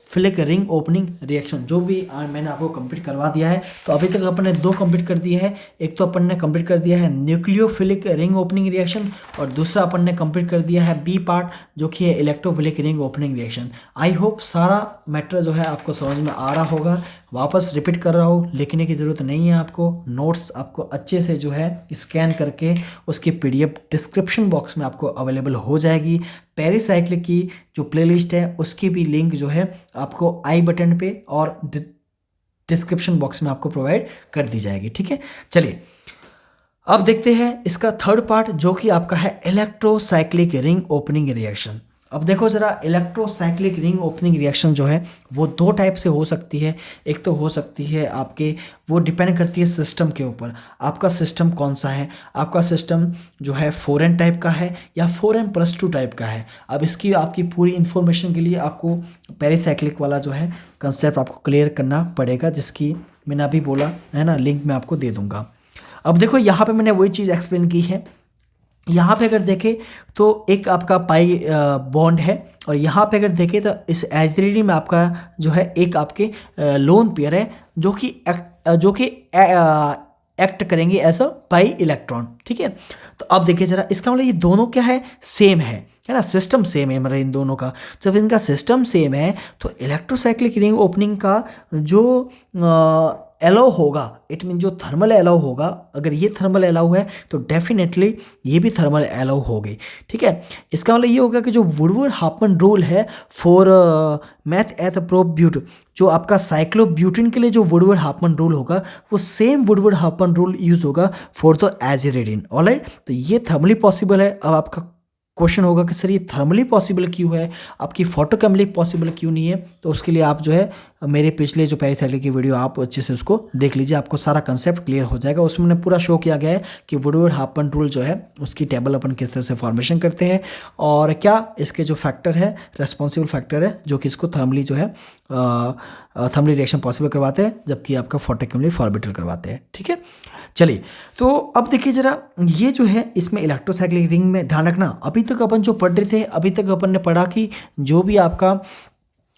इलेक्ट्रोफिलिक रिंग ओपनिंग रिएक्शन, जो भी मैंने आपको कंप्लीट करवा दिया है। तो अभी तक अपन ने 2 कंप्लीट कर दिए हैं। एक तो अपन ने कंप्लीट कर दिया है न्यूक्लियोफिलिक रिंग ओपनिंग रिएक्शन, और दूसरा अपन ने कंप्लीट कर दिया है बी पार्ट, जो कि है electrophilic ring opening reaction. I hope सारा मैटर जो है आपको समझ में आ रहा होगा। वापस रिपीट कर रहा हूँ, लिखने की ज़रूरत नहीं है आपको। नोट्स आपको अच्छे से जो है स्कैन करके उसकी PDF डिस्क्रिप्शन बॉक्स में आपको अवेलेबल हो जाएगी। पेरीसाइक्लिक की जो प्लेलिस्ट है उसकी भी लिंक जो है आपको आई बटन पे और डिस्क्रिप्शन बॉक्स में आपको प्रोवाइड कर दी जाएगी। ठीक है, चलिए अब देखते हैं इसका थर्ड पार्ट, जो कि आपका है इलेक्ट्रोसाइक्लिक रिंग ओपनिंग रिएक्शन। अब देखो जरा, इलेक्ट्रोसाइक्लिक रिंग ओपनिंग रिएक्शन जो है वो 2 टाइप से हो सकती है। एक तो हो सकती है आपके, वो डिपेंड करती है सिस्टम के ऊपर, आपका सिस्टम कौन सा है। आपका सिस्टम जो है 4n टाइप का है या 4n+2 टाइप का है। अब इसकी आपकी पूरी इन्फॉर्मेशन के लिए आपको पेरीसाइक्लिक वाला जो है कंसेप्ट आपको क्लियर करना पड़ेगा, जिसकी मैंने अभी बोला है ना, लिंक मैं आपको दे दूंगा। अब देखो यहाँ पे मैंने वही चीज़ एक्सप्लेन की है। यहाँ पे अगर देखें तो एक आपका पाई बॉन्ड है, और यहाँ पे अगर देखें तो इस एचरीडी में आपका जो है एक आपके लोन पेयर है, जो कि एक्ट करेंगे एज अ पाई इलेक्ट्रॉन। ठीक है, तो अब देखिए जरा, इसका मतलब ये दोनों क्या है, सेम है ना, सिस्टम सेम है मतलब इन दोनों का। जब इनका सिस्टम सेम है तो इलेक्ट्रोसाइक्लिक रिंग ओपनिंग का जो अलाउ होगा, इट मीन जो थर्मल अलाउ होगा, अगर ये थर्मल अलाउ है तो डेफिनेटली ये भी थर्मल अलाउ होगी। ठीक है, इसका मतलब ये होगा कि जो वुडवर्ड-हाफमैन रूल है फॉर मैथ एथ प्रोब्यूट, जो आपका साइक्लोब्यूटिन के लिए जो वुडवर्ड-हाफमैन रूल होगा, वो सेम वुडवर्ड-हाफमैन रूल यूज होगा फॉर द एजिरिडिन। ऑलराइट, तो ये थर्मली पॉसिबल है। अब आपका क्वेश्चन होगा कि सर ये थर्मली पॉसिबल क्यों है, आपकी फोटोकेमिकली पॉसिबल क्यों नहीं है। तो उसके लिए आप जो है मेरे पिछले जो पेरीसाइक्लिक की वीडियो आप अच्छे से उसको देख लीजिए, आपको सारा कंसेप्ट क्लियर हो जाएगा। उसमें मैंने पूरा शो किया गया है कि वुडवर्ड-हाफमैन रूल जो है उसकी टेबल अपन किस तरह से फॉर्मेशन करते हैं, और क्या इसके जो फैक्टर है, रेस्पॉन्सिबल फैक्टर है, जो कि इसको थर्मली जो है थर्मली रिएक्शन पॉसिबल करवाते हैं, जबकि आपका फोटोकेमिकली फॉर्बिटल करवाते हैं। ठीक है, चलिए तो अब देखिए जरा, ये जो है इसमें इलेक्ट्रोसाइक्लिक रिंग में ध्यान रखना, अभी तक अपन जो पढ़ रहे थे, अभी तक अपन ने पढ़ा कि जो भी आपका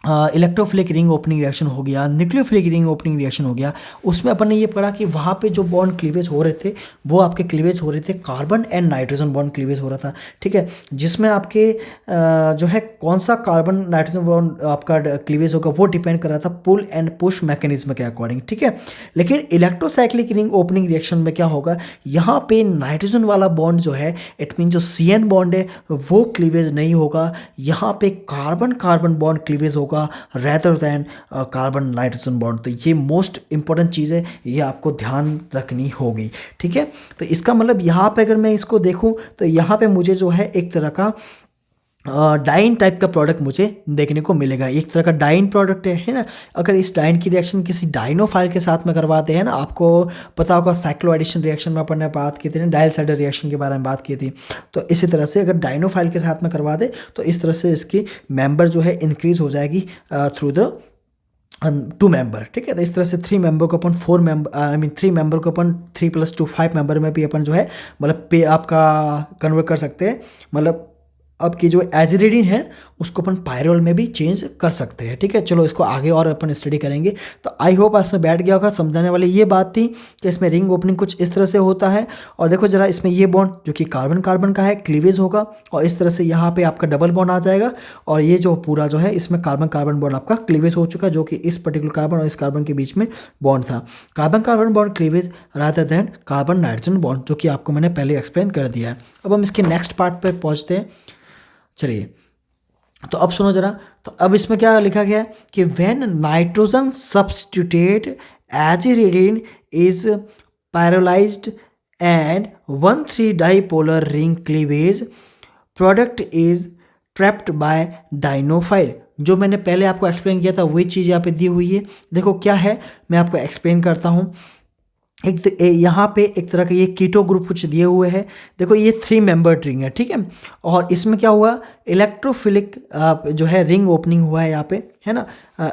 इलेक्ट्रोफिलिक रिंग ओपनिंग रिएक्शन हो गया, न्यूक्लियोफिलिक रिंग ओपनिंग रिएक्शन हो गया, उसमें अपन ने ये पढ़ा कि वहाँ पे जो बॉन्ड क्लीवेज हो रहे थे वो आपके क्लीवेज हो रहे थे carbon and nitrogen bond cleavage हो रहा था। ठीक है, जिसमें आपके जो है कौन सा कार्बन नाइट्रोजन बॉन्ड आपका क्लीवेज होगा वो डिपेंड कर रहा था पुल एंड पुश मैकेनिज्म के अकॉर्डिंग। ठीक है, लेकिन इलेक्ट्रोसाइक्लिक रिंग ओपनिंग रिएक्शन में क्या होगा, यहाँ पे नाइट्रोजन वाला बॉन्ड जो है, इट मीन जो CN बॉन्ड है वो क्लीवेज नहीं होगा, यहाँ पे कार्बन कार्बन बॉन्ड क्लीवेज होगा rather than carbon nitrogen bond. तो ये मोस्ट इंपॉर्टेंट चीज़ है, ये आपको ध्यान रखनी होगी। ठीक है, तो इसका मतलब यहाँ पे अगर मैं इसको देखूँ तो यहाँ पे मुझे जो है एक तरह का डाइन टाइप का प्रोडक्ट मुझे देखने को मिलेगा, एक तरह का डाइन प्रोडक्ट है ना। अगर इस डाइन की रिएक्शन किसी डाइनोफाइल के साथ में करवाते हैं ना, आपको पता होगा साइक्लो एडिशन रिएक्शन में अपन ने बात की थी ना, डायल साइडर रिएक्शन के बारे में बात की थी। तो इसी तरह से अगर डाइनोफाइल के साथ में करवा दे तो इस तरह से इसकी मेंबर जो है इंक्रीज हो जाएगी थ्रू द 2 मेंबर। ठीक है, तो इस तरह से 3 मेंबर को अपन 4 मेंबर, आई मीन 3 मेंबर को अपन 3+2 5 मेंबर में भी अपन जो है मतलब पे आपका कन्वर्ट कर सकते हैं। मतलब अब की जो एजिरिडिन है उसको अपन पायरोल में भी चेंज कर सकते हैं। ठीक है, चलो इसको आगे और अपन स्टडी करेंगे। तो आई होप इसमें बैठ गया होगा, समझाने वाली ये बात थी कि इसमें रिंग ओपनिंग कुछ इस तरह से होता है। और देखो जरा, इसमें ये बॉन्ड जो कि कार्बन कार्बन का है क्लीवेज होगा, और इस तरह से यहाँ पे आपका डबल बॉन्ड आ जाएगा, और ये जो पूरा जो है इसमें कार्बन कार्बन बॉन्ड आपका क्लीवेज हो चुका है, जो कि इस पर्टिकुलर कार्बन और इस कार्बन के बीच में बॉन्ड था। Carbon carbon bond cleavage rather than carbon nitrogen bond, जो कि आपको मैंने पहले एक्सप्लेन कर दिया है। अब हम इसके नेक्स्ट पार्ट पर पहुँचते हैं। चलिए, तो अब सुनो जरा, तो अब इसमें क्या लिखा गया है कि when nitrogen substituted aziridine is pyrolysed and 1,3 dipolar ring cleavage product is trapped by dienophile. जो मैंने पहले आपको एक्सप्लेन किया था वही चीज़ यहाँ पे दी हुई है। देखो क्या है, मैं आपको एक्सप्लेन करता हूँ। यहाँ पे एक तरह का ये कीटो ग्रुप कुछ दिए हुए हैं। देखो ये 3 मेंबर रिंग है। ठीक है, और इसमें क्या हुआ, इलेक्ट्रोफिलिक जो है रिंग ओपनिंग हुआ है यहाँ पे, है ना,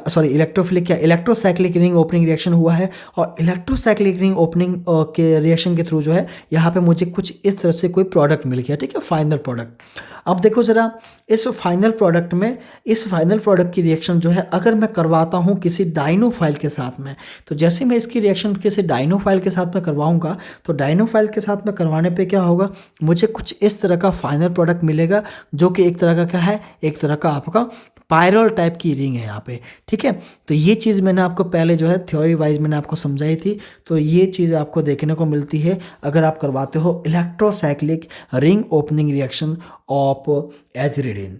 सॉरी इलेक्ट्रोफिलिक क्या इलेक्ट्रोसाइक्लिक रिंग ओपनिंग रिएक्शन हुआ है, और इलेक्ट्रोसाइक्लिक रिंग ओपनिंग के रिएक्शन के थ्रू जो है यहाँ पे मुझे कुछ इस तरह से कोई प्रोडक्ट मिल गया, ठीक है, फाइनल प्रोडक्ट। अब देखो ज़रा इस फाइनल प्रोडक्ट में, इस फाइनल प्रोडक्ट की रिएक्शन जो है अगर मैं करवाता हूँ किसी डाइनोफाइल के साथ में, तो जैसे मैं इसकी रिएक्शन किसी डाइनोफाइल के साथ में करवाऊँगा तो डाइनोफाइल के साथ में करवाने पे क्या होगा, मुझे कुछ इस तरह का फाइनल प्रोडक्ट मिलेगा जो कि एक तरह का क्या है, एक तरह का आपका पायरल टाइप की रिंग है यहाँ पे, ठीक है। तो ये चीज़ मैंने आपको पहले जो है थ्योरी वाइज मैंने आपको समझाई थी, तो ये चीज़ आपको देखने को मिलती है अगर आप करवाते हो electrocyclic ring opening reaction of aziridine.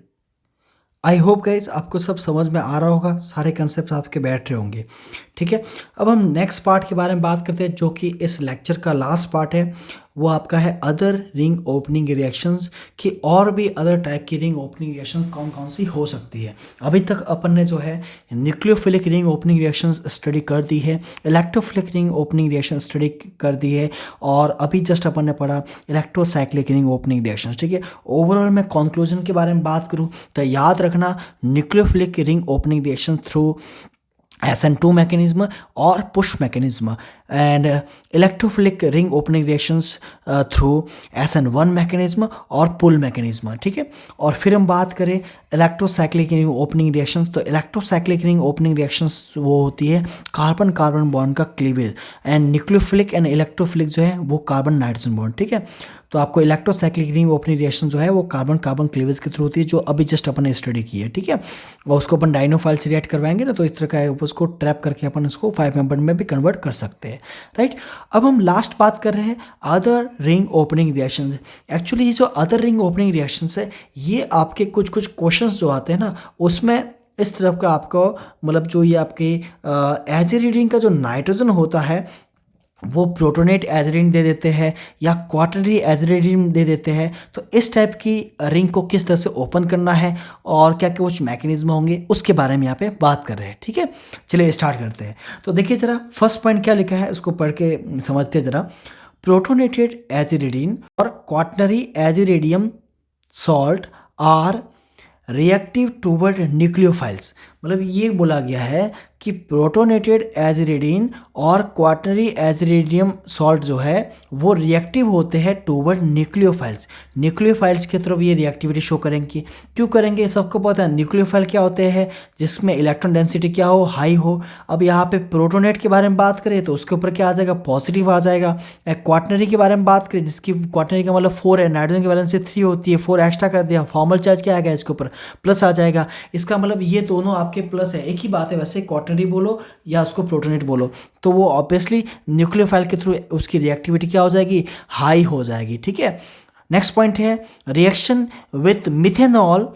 I hope guys आपको सब समझ में आ रहा होगा, सारे कंसेप्ट आपके बैठ रहे होंगे, ठीक है। अब हम नेक्स्ट पार्ट के बारे में बात करते हैं जो कि इस लेक्चर का लास्ट पार्ट है, वो आपका है अदर रिंग ओपनिंग रिएक्शंस की, और भी अदर टाइप की रिंग ओपनिंग रिएक्शंस कौन कौन सी हो सकती है। अभी तक अपन ने जो है nucleophilic ring opening reactions study कर दी है, electrophilic ring opening reaction study कर दी है, और अभी जस्ट अपन ने पढ़ा इलेक्ट्रोसाइक्लिक रिंग ओपनिंग रिएक्शंस, ठीक है। ओवरऑल मैं कंक्लूजन के बारे में बात करूँ तो याद रखना nucleophilic ring opening reaction through SN2 mechanism और push mechanism, and electrophilic ring opening reactions through SN1 mechanism और पुल मैकेनिज्म, ठीक है। और फिर हम बात करें इलेक्ट्रोसाइक्लिक रिंग ओपनिंग रिएक्शंस, तो इलेक्ट्रोसाइक्लिक रिंग ओपनिंग रिएक्शंस वो होती है कार्बन कार्बन बॉन्ड का cleavage, and nucleophilic and electrophilic जो है वो कार्बन नाइट्रोजन बॉन्ड, ठीक है। तो आपको इलेक्ट्रोसाइक्लिक रिंग ओपनिंग रिएक्शन जो है वो कार्बन कार्बन क्लीवेज के थ्रू होती है, जो अभी जस्ट अपन ने स्टडी की है, ठीक है। और उसको अपन डाइनोफाइल से रिएक्ट करवाएंगे ना, तो इस तरह का उसको ट्रैप करके अपन उसको 5 मेंबर में भी कन्वर्ट कर सकते हैं, राइट। अब हम लास्ट बात कर रहे हैं other ring opening reactions. Actually ये जो अदर रिंग ओपनिंग रिएक्शंस है, ये आपके कुछ कुछ क्वेश्चंस जो आते हैं ना, उसमें इस तरफ का आपको मतलब जो ये आपके एजिरिडीन का जो नाइट्रोजन होता है वो प्रोटोनेट एजिरिन दे देते हैं या क्वाटरनरी एजिरिन दे देते हैं। तो इस टाइप की रिंग को किस तरह से ओपन करना है और क्या क्या कुछ मैकेनिज्म होंगे उसके बारे में यहाँ पे बात कर रहे हैं, ठीक है। चलिए स्टार्ट करते हैं। तो देखिए ज़रा फर्स्ट पॉइंट क्या लिखा है, उसको पढ़ के समझते हैं ज़रा। प्रोटोनेटेड एजिरिडीन और quaternary aziridinium salt are reactive toward nucleophiles, मतलब ये बोला गया है कि प्रोटोनेटेड एजिरिडीन और क्वाटरनरी एजिरिडियम सॉल्ट जो है वो रिएक्टिव होते हैं टूवर्ड न्यूक्लियोफाइल्स। न्यूक्लियोफाइल्स की तरफ ये रिएक्टिविटी शो करेंगे। क्यों करेंगे, सबको पता है न्यूक्लियोफाइल क्या होते हैं, जिसमें इलेक्ट्रॉन डेंसिटी क्या हो, हाई हो। अब यहाँ पे प्रोटोनेट के बारे में बात करें तो उसके ऊपर क्या आ जाएगा, पॉजिटिव आ जाएगा। क्वाटरनरी के बारे में बात करें, जिसकी क्वाटरनरी का मतलब 4 है, नाइट्रोजन की वैलेंसी 3 होती है, 4 एक्स्ट्रा कर दिया, फॉर्मल चार्ज क्या आएगा इसके ऊपर, प्लस आ जाएगा। इसका मतलब ये दोनों आपके प्लस है, एक ही बात है। वैसे क्वाटरनरी बोलो या उसको प्रोटोनेट बोलो, तो वो ऑब्वियसली न्यूक्लियोफाइल के थ्रू उसकी रिएक्टिविटी क्या हो जाएगी, हाई हो जाएगी, ठीक है। नेक्स्ट पॉइंट है रिएक्शन विथ मिथेनॉल।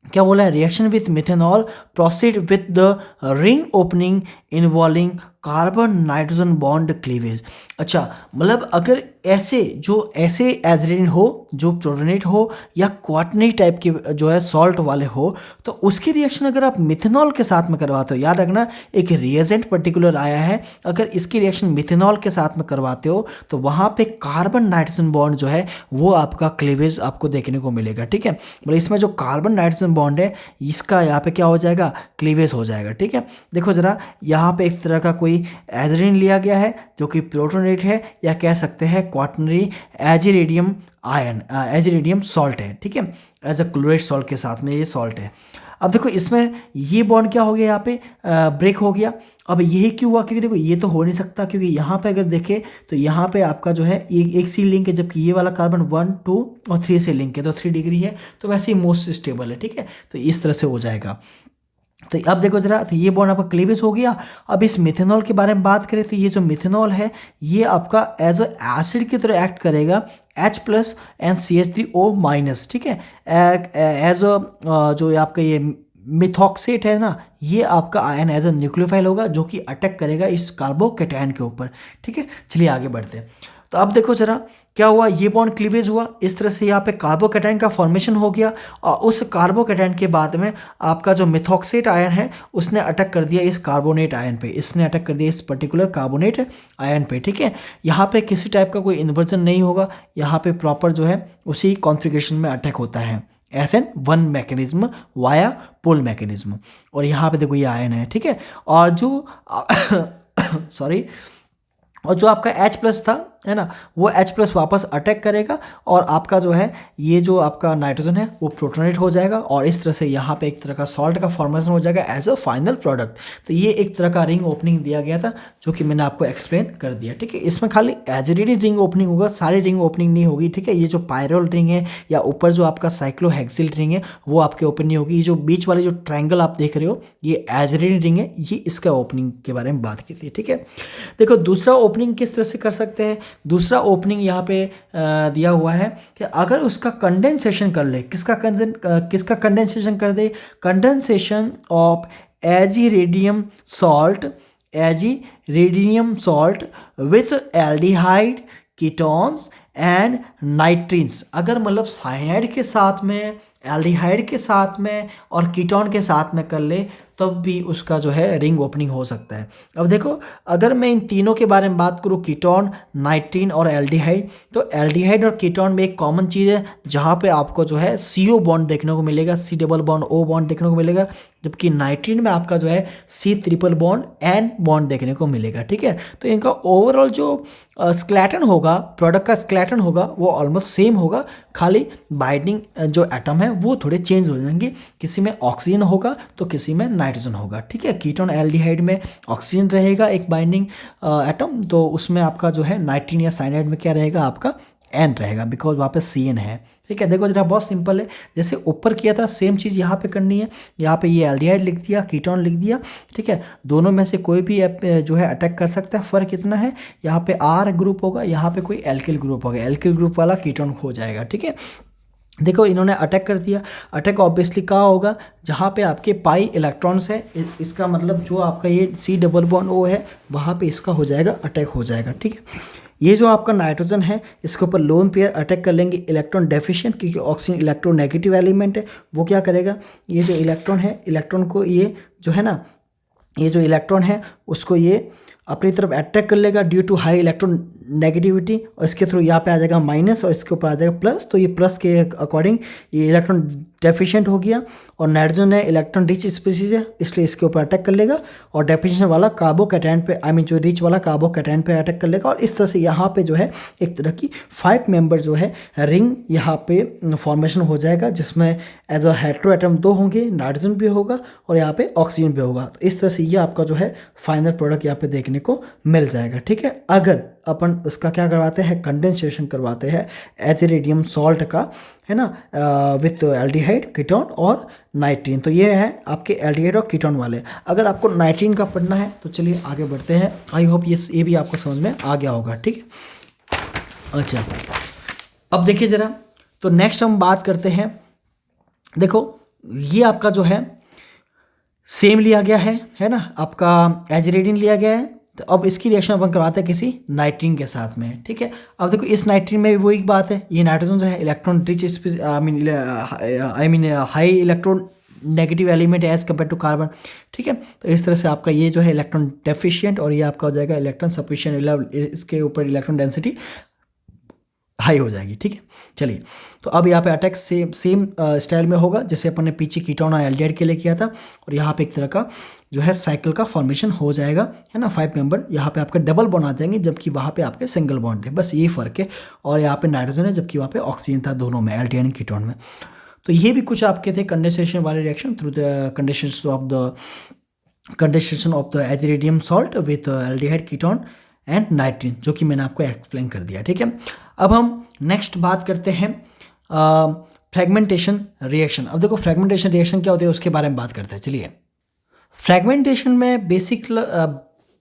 क्या बोला है, reaction with methanol proceed with the ring opening involving carbon nitrogen bond cleavage. अच्छा, मतलब अगर ऐसे एजिरिन हो जो प्रोटोनेट हो या क्वाटरनरी टाइप के जो है सॉल्ट वाले हो, तो उसकी रिएक्शन अगर आप मिथेनॉल के साथ में करवाते हो, याद रखना एक रिएजेंट पर्टिकुलर आया है, अगर इसकी रिएक्शन मिथेनॉल के साथ में करवाते हो तो वहाँ पे कार्बन नाइट्रोजन बॉन्ड जो है वो आपका क्लीवेज आपको देखने को मिलेगा, ठीक है। मतलब इसमें जो कार्बन नाइट्रोजन बॉन्ड है इसका यहाँ पे क्या हो जाएगा, क्लीवेज हो जाएगा, ठीक है। देखो ज़रा यहाँ पे एक तरह का कोई एजिरिन लिया गया है जो कि प्रोटोनेट है, या कह सकते हैं क्वाटरनरी एजिरिडियम आयन, एजिरिडियम सॉल्ट है, ठीक है, एज अ क्लोरेट सॉल्ट के साथ में ये सॉल्ट है। अब देखो इसमें ये बॉन्ड क्या हो गया, यहाँ पे ब्रेक हो गया। अब यही क्यों हुआ, क्योंकि देखो ये तो हो नहीं सकता, क्योंकि यहाँ पे अगर देखें तो यहाँ पे आपका जो है एक सी लिंक है, जबकि ये वाला कार्बन 1, 2 और 3 से लिंक है, तो 3 डिग्री है, तो वैसे ही मोस्ट स्टेबल है, ठीक है। तो इस तरह से हो जाएगा। तो अब देखो जरा, तो ये बॉन्ड आपका क्लीवेज हो गया। अब इस मिथेनॉल के बारे में बात करें तो ये जो मिथेनॉल है ये आपका एज अ एसिड की तरह एक्ट करेगा, H+ एंड CH3O-, ठीक है। एज अ जो आपका ये मिथॉक्सेट है ना, ये आपका आयन एज अ न्यूक्लियोफाइल होगा जो कि अटैक करेगा इस कार्बोकैटायन के ऊपर, ठीक है। चलिए आगे बढ़ते हैं। तो अब देखो जरा क्या हुआ, ये बॉन्ड क्लीवेज हुआ, इस तरह से यहाँ पे कार्बोकैटायन का फॉर्मेशन हो गया, और उस कार्बोकैटायन के बाद में आपका जो मिथॉक्सेट आयन है उसने अटैक कर दिया इस कार्बोनेट आयन पे, इसने अटैक कर दिया इस पर्टिकुलर कार्बोनेट आयन पे, ठीक है। यहाँ पे किसी टाइप का कोई इन्वर्जन नहीं होगा, यहाँ पे प्रॉपर जो है उसी कॉन्फ़िगरेशन में अटैक होता है S N one mechanism via pull mechanism. और यहाँ पे देखो ये आयन है, ठीक है। और जो सॉरी और जो आपका H+ था, है ना, वो H+ वापस अटैक करेगा और आपका जो है ये जो आपका नाइट्रोजन है वो प्रोटोनेट हो जाएगा और इस तरह से यहाँ पे एक तरह का सॉल्ट का फॉर्मेशन हो जाएगा एज अ फाइनल प्रोडक्ट। तो ये एक तरह का रिंग ओपनिंग दिया गया था जो कि मैंने आपको एक्सप्लेन कर दिया, ठीक है। इसमें खाली एजिडिटी रिंग ओपनिंग होगा, सारी रिंग ओपनिंग नहीं होगी, ठीक है। ये जो पायरोल रिंग है या ऊपर जो आपका साइक्लोहेक्सिल रिंग है वो आपके ओपन नहीं होगी। ये जो बीच वाली जो ट्रायंगल आप देख रहे हो ये एजिडिटी रिंग है, ये इसका ओपनिंग के बारे में बात की थी, ठीक है। देखो दूसरा ओपनिंग किस तरह से कर सकते हैं। दूसरा ओपनिंग यहाँ पे दिया हुआ है कि अगर उसका कंडेंसेशन कर ले, किसका कंडेंसेशन कर दे, condensation of aziridinium salt with aldehyde ketones and nitrenes. अगर मतलब साइनाइड के साथ में, एल्डिहाइड के साथ में और कीटोन के साथ में कर ले तब भी उसका जो है रिंग ओपनिंग हो सकता है। अब देखो अगर मैं इन तीनों के बारे में बात करूँ, कीटोन, नाइट्रीन और एल्डिहाइड, तो एल्डिहाइड और कीटोन में एक कॉमन चीज़ है जहाँ पे आपको जो है CO बॉन्ड देखने को मिलेगा, C+O बॉन्ड देखने को मिलेगा, जबकि नाइट्रीन में आपका जो है C+ बॉन्ड N बॉन्ड देखने को मिलेगा, ठीक है। तो इनका ओवरऑल जो स्केलेटन होगा, प्रोडक्ट का स्केलेटन होगा वो ऑलमोस्ट सेम होगा, खाली बाइंडिंग जो एटम है वो थोड़े चेंज हो जाएंगे, किसी में ऑक्सीजन होगा तो किसी में नाइट्रोजन होगा, ठीक है। कीटोन एल्डिहाइड में ऑक्सीजन रहेगा एक बाइंडिंग एटम, तो उसमें आपका जो है नाइट्रीन या साइनाइड में क्या रहेगा, आपका N रहेगा, बिकॉज वहाँ पे CN है, ठीक है। देखो जरा बहुत सिंपल है, जैसे ऊपर किया था सेम चीज़ यहाँ पे करनी है। यहाँ पे ये एल्डिहाइड लिख दिया, कीटोन लिख दिया, ठीक है। दोनों में से कोई भी जो है अटैक कर सकता है। फ़र्क इतना है यहाँ पे R ग्रुप होगा, यहाँ पे कोई एल्किल ग्रुप होगा, एल्किल ग्रुप वाला कीटोन हो जाएगा, ठीक है। देखो इन्होंने अटैक कर दिया, अटैक ऑब्वियसली कहाँ होगा, जहाँ पे आपके पाई इलेक्ट्रॉन्स है, इसका मतलब जो आपका ये C+O है वहाँ पे इसका हो जाएगा, अटैक हो जाएगा, ठीक है। ये जो आपका नाइट्रोजन है इसके ऊपर लोन पेयर अटैक कर लेंगे इलेक्ट्रॉन डेफिशिएंट, क्योंकि ऑक्सीजन इलेक्ट्रोनेगेटिव एलिमेंट है। वो क्या करेगा, ये जो इलेक्ट्रॉन है, इलेक्ट्रॉन को ये जो है ना, ये जो इलेक्ट्रॉन है उसको ये अपनी तरफ अट्रैक्ट कर लेगा due to high electron negativity, और इसके थ्रू यहाँ पे आ जाएगा माइनस और इसके ऊपर आ जाएगा प्लस। तो ये प्लस के अकॉर्डिंग ये इलेक्ट्रॉन डेफिशिएंट हो गया, और नाइट्रोजन है इलेक्ट्रॉन रिच स्पीसीज है इसलिए इसके ऊपर अटैक कर लेगा, और डेफिशिएंट वाला कार्बोकैटायन पे, आई मीन जो रिच वाला कार्बोकैटायन पे अटैक कर लेगा। और इस तरह से यहाँ पे जो है एक तरह की 5 मेंबर जो है रिंग यहाँ पे फॉर्मेशन हो जाएगा, जिसमें एज अ हेटेरो एटम 2 होंगे, नाइट्रोजन भी होगा और यहाँ पे ऑक्सीजन भी होगा। तो इस तरह से ये आपका जो है फाइनल प्रोडक्ट यहाँ पे देखने को मिल जाएगा, ठीक है। अगर अपन उसका क्या करवाते हैं, कंडेंसेशन करवाते हैं एजिरेडियम सॉल्ट का, है ना, विथ एल्डिहाइड, कीटोन और नाइट्रीन। तो ये है आपके एल्डिहाइड और कीटोन वाले। अगर आपको नाइट्रीन का पढ़ना है तो चलिए आगे बढ़ते हैं। आई होप ये भी आपको समझ में आ गया होगा, ठीक है। अच्छा अब देखिए ज़रा, तो नेक्स्ट हम बात करते हैं। देखो ये आपका जो है सेम लिया गया है ना, आपका एजिरेडिन लिया गया है। तो अब इसकी रिएक्शन अपन करवाते हैं किसी नाइट्रीन के साथ में, ठीक है। अब देखो इस नाइट्रीन में भी वही बात है, ये नाइट्रोजन जो है electron rich I mean high electron negative element as compare to carbon, ठीक है। तो इस तरह से आपका ये जो है इलेक्ट्रॉन डेफिशिएंट और ये आपका हो जाएगा इलेक्ट्रॉन सफिशिएंट, इसके ऊपर इलेक्ट्रॉन डेंसिटी हाई हो जाएगी, ठीक है। चलिए तो अब यहाँ पे अटैक सेम स्टाइल में होगा जैसे अपन ने पीछे कीटोन और एल्डिहाइड के लिए किया था, और यहाँ पे एक तरह का जो है साइकिल का फॉर्मेशन हो जाएगा, है ना। 5 मेंबर यहाँ पे आपके डबल बॉन्ड आ जाएंगे, जबकि वहाँ पे आपके सिंगल बॉन्ड थे, बस यही फर्क है। और यहाँ पे नाइट्रोजन है जबकि वहाँ पे ऑक्सीजन था, दोनों में, एल्डिहाइड एंड कीटोन में। तो ये भी कुछ आपके थे कंडेंसेशन वाले reaction through the condensation of the aziridinium salt with aldehyde, ketone and nitrene, जो कि मैंने आपको एक्सप्लेन कर दिया, ठीक है। अब हम नेक्स्ट बात करते हैं फ्रेगमेंटेशन रिएक्शन। अब देखो फ्रेगमेंटेशन रिएक्शन क्या होती है उसके बारे में बात करते हैं। चलिए फ्रेगमेंटेशन में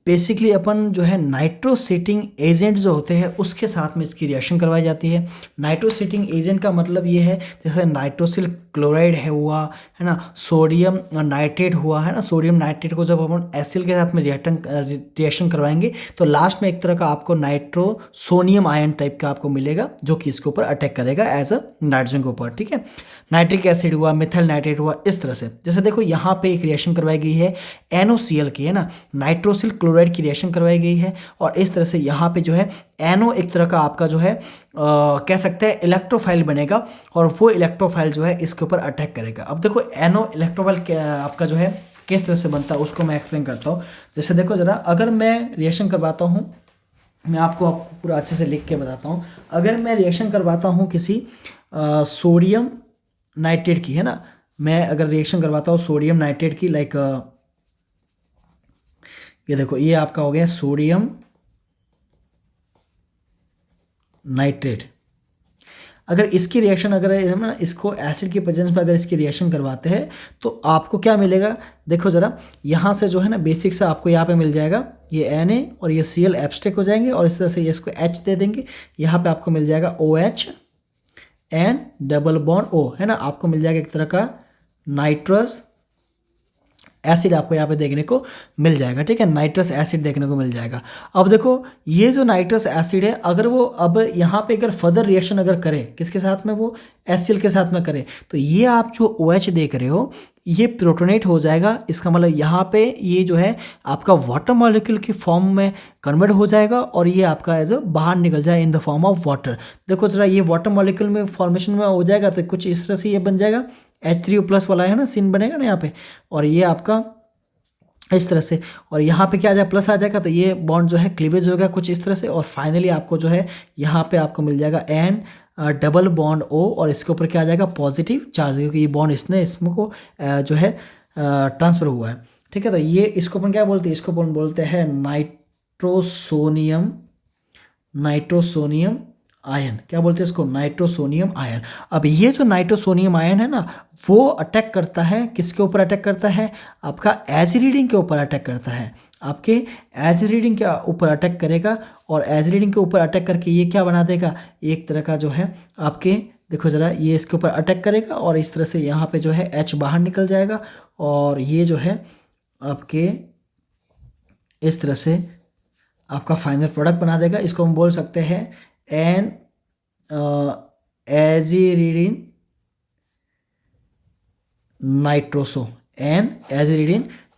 बेसिकली अपन जो है नाइट्रोसेटिंग एजेंट जो होते हैं उसके साथ में इसकी रिएक्शन करवाई जाती है। नाइट्रोसेटिंग एजेंट का मतलब ये है जैसे नाइट्रोसिल क्लोराइड है हुआ, है ना, सोडियम नाइट्रेट हुआ, है ना। सोडियम नाइट्रेट को जब अपन एसिड के साथ में रिएक्शन करवाएंगे तो लास्ट में एक तरह का आपको नाइट्रोसोनियम आयन टाइप का आपको मिलेगा जो कि इसके ऊपर अटैक करेगा एज अ नाइट्रोजन के ऊपर, ठीक है। नाइट्रिक एसिड हुआ, मिथाइल नाइट्रेट हुआ, इस तरह से। जैसे देखो यहाँ पे एक रिएक्शन करवाई गई है NaCl की, है ना, नाइट्रोसिल क्लोराइड की रिएक्शन करवाई गई है और इस तरह से यहाँ पे जो है NO एक तरह का आपका जो है कह सकते हैं इलेक्ट्रोफाइल बनेगा और वो इलेक्ट्रोफाइल जो है इसके ऊपर अटैक करेगा। अब देखो NO इलेक्ट्रोफाइल आपका जो है किस तरह से बनता है उसको मैं एक्सप्लेन करता हूँ। जैसे देखो ज़रा, अगर मैं रिएक्शन करवाता हूँ, मैं आपको पूरा अच्छे से लिख के बताता हूँ। अगर मैं रिएक्शन करवाता हूँ किसी सोडियम नाइट्रेट की, है ना, मैं अगर रिएक्शन करवाता हूँ सोडियम नाइट्रेट की, लाइक ये देखो ये आपका हो गया सोडियम नाइट्रेट। अगर इसकी रिएक्शन अगर हम ना इसको एसिड की प्रेजेंस में अगर इसकी रिएक्शन करवाते हैं तो आपको क्या मिलेगा, देखो ज़रा, यहाँ से जो है ना बेसिक से आपको यहाँ पे मिल जाएगा ये Na और ये Cl एब्स्ट्रैक्ट हो जाएंगे और इस तरह से ये इसको H दे देंगे। यहाँ पे आपको मिल जाएगा OH and double bond O, है ना, आपको मिल जाएगा एक तरह का नाइट्रस एसिड आपको यहाँ पे देखने को मिल जाएगा। ठीक है, नाइट्रस एसिड देखने को मिल जाएगा। अब देखो ये जो नाइट्रस एसिड है अगर वो अब यहाँ पे अगर फर्दर रिएक्शन अगर करे किसके साथ में, वो HCl के साथ में करे, तो ये आप जो OH देख रहे हो ये प्रोटोनेट हो जाएगा। इसका मतलब यहाँ पे ये जो है आपका वाटर मॉलिक्यूल की फॉर्म में कन्वर्ट हो जाएगा और ये आपका एज बाहर निकल जाए in the form of water. देखो जरा, ये वाटर मॉलिक्यूल में फॉर्मेशन में हो जाएगा तो कुछ इस तरह से ये बन जाएगा H3O+ वाला, है ना, सीन बनेगा ना यहाँ पे, और ये आपका इस तरह से, और यहाँ पे क्या आ जाएगा प्लस आ जाएगा तो ये बॉन्ड जो है क्लीवेज होगा कुछ इस तरह से, और फाइनली आपको जो है यहाँ पे आपको मिल जाएगा N डबल बॉन्ड O और इसके ऊपर क्या आ जाएगा पॉजिटिव चार्ज, क्योंकि ये बॉन्ड इसको जो है ट्रांसफर हुआ है। ठीक है, तो ये इसको अपन क्या बोलते हैं, इसको अपन बोलते हैं नाइट्रोसोनियम आयन। क्या बोलते हैं इसको, नाइट्रोसोनियम आयन। अब ये जो नाइट्रोसोनियम आयन है ना वो अटैक करता है किसके ऊपर, अटैक करता है आपका एजिरीडिन के ऊपर अटैक करता है, आपके एजिरीडिन के ऊपर अटैक करेगा और एजिरीडिन के ऊपर अटैक करके ये क्या बना देगा, एक तरह का जो है आपके, देखो ज़रा, ये इसके ऊपर अटैक करेगा और इस तरह से यहाँ पे जो है H बाहर निकल जाएगा और ये जो है आपके इस तरह से आपका फाइनल प्रोडक्ट बना देगा। इसको हम बोल सकते हैं एजिरीडिन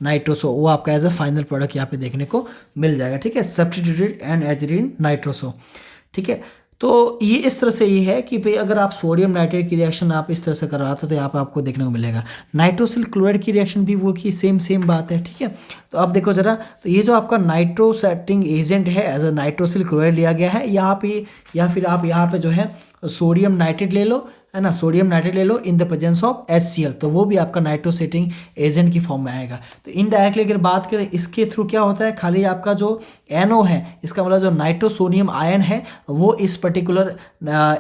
नाइट्रोसो, वो आपका एज अ फाइनल प्रोडक्ट यहाँ पे देखने को मिल जाएगा। ठीक है, सब्स्टिट्यूटेड एजिरीडिन नाइट्रोसो। ठीक है, तो ये इस तरह से ये है कि भाई अगर आप सोडियम नाइट्रेट की रिएक्शन आप इस तरह से करवाते हो तो यहाँ पे आपको देखने को मिलेगा। नाइट्रोसिल क्लोराइड की रिएक्शन भी वो की सेम बात है। ठीक है, तो अब देखो ज़रा, तो ये जो आपका नाइट्रोसेटिंग एजेंट है एज अ नाइट्रोसिल क्लोराइड लिया गया है यहाँ पे, या फिर आप यहाँ पे जो है सोडियम नाइट्रेट ले लो, है ना, सोडियम नाइट्रेट ले लो in the presence of HCl, तो वो भी आपका नाइट्रोसेटिंग एजेंट की फॉर्म में आएगा। तो इनडायरेक्टली अगर बात करें इसके थ्रू क्या होता है, खाली आपका जो NO है इसका मतलब जो नाइट्रोसोनियम आयन है वो इस पर्टिकुलर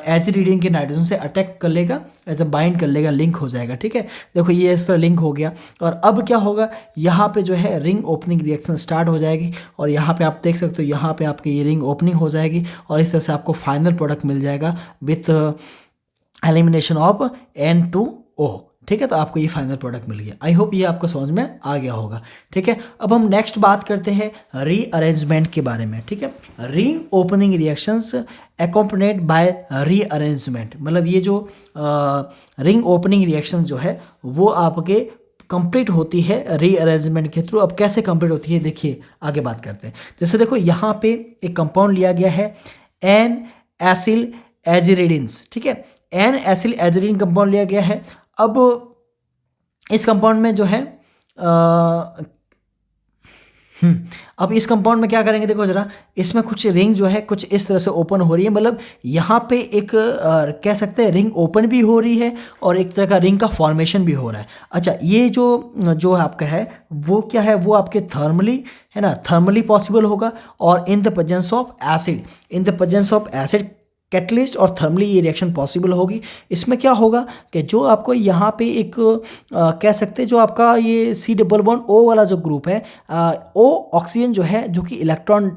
एजिरीडिन के नाइट्रोजन से अटैक कर लेगा, एज अ बाइंड कर लेगा, लिंक हो जाएगा। ठीक है, देखो ये इस तरह लिंक हो गया और अब क्या होगा, यहाँ पे जो है रिंग ओपनिंग रिएक्शन स्टार्ट हो जाएगी और यहाँ पे आप देख सकते हो यहाँ पे आपकी ये रिंग ओपनिंग हो जाएगी और इस तरह से आपको फाइनल प्रोडक्ट मिल जाएगा विथ एलिमिनेशन ऑफ N2O। ठीक है, तो आपको ये फाइनल प्रोडक्ट मिल गया। आई होप ये आपको समझ में आ गया होगा। ठीक है, अब हम नेक्स्ट बात करते हैं रीअरेंजमेंट के बारे में। ठीक है, ring opening reactions accompanied by rearrangement, मतलब ये जो रिंग ओपनिंग रिएक्शन जो है वो आपके कंप्लीट होती है रीअरेंजमेंट के थ्रू। अब कैसे कंप्लीट होती है देखिए, आगे बात करते हैं। जैसे देखो यहाँ पे एक कंपाउंड लिया गया है N-एसिल एजिरिडिन्स। ठीक है, N-एसिल एजिरिडिन कंपाउंड लिया गया है। अब इस कंपाउंड में जो है अब इस कंपाउंड में क्या करेंगे, देखो जरा, इसमें कुछ रिंग जो है कुछ इस तरह से ओपन हो रही है, मतलब यहाँ पे एक कह सकते हैं रिंग ओपन भी हो रही है और एक तरह का रिंग का फॉर्मेशन भी हो रहा है। अच्छा, ये जो आपका है वो क्या है, वो आपके थर्मली, है ना, थर्मली पॉसिबल होगा और इन the presence of acid catalyst और थर्मली ये रिएक्शन पॉसिबल होगी। इसमें क्या होगा कि जो आपको यहाँ पे एक कह सकते हैं जो आपका ये C डबल बॉन्ड O वाला जो ग्रुप है, O ऑक्सीजन जो है जो कि इलेक्ट्रॉन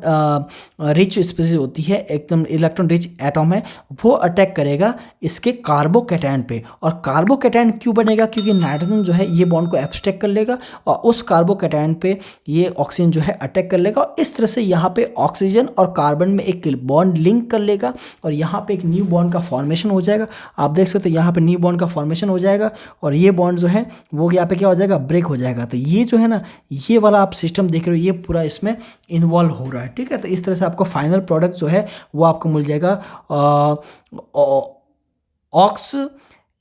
रिच स्पीसीज होती है, एकदम इलेक्ट्रॉन रिच एटॉम है, वो अटैक करेगा इसके कार्बोकैटायन पे। और कार्बोकैटायन क्यों बनेगा, क्योंकि नाइट्रोजन जो है ये बॉन्ड को एब्स्ट्रैक्ट कर लेगा और उस कार्बोकैटायन पे ये ऑक्सीजन जो है अटैक कर लेगा और इस तरह से यहाँ पे ऑक्सीजन और कार्बन में एक बॉन्ड लिंक कर लेगा और यहाँ पे एक न्यू बॉन्ड का फॉर्मेशन हो जाएगा। आप देख सकते हो यहाँ पे न्यू बॉन्ड का फॉर्मेशन हो जाएगा और ये बॉन्ड जो है वो यहाँ पे क्या हो जाएगा, ब्रेक हो जाएगा। तो ये जो है ना, ये वाला आप सिस्टम देख रहे हो, ये पूरा इसमें इन्वॉल्व हो रहा है, ठीक है। तो इस तरह से आपको फाइनल प्रोडक्ट जो है वो आपको मिल जाएगा ऑक्स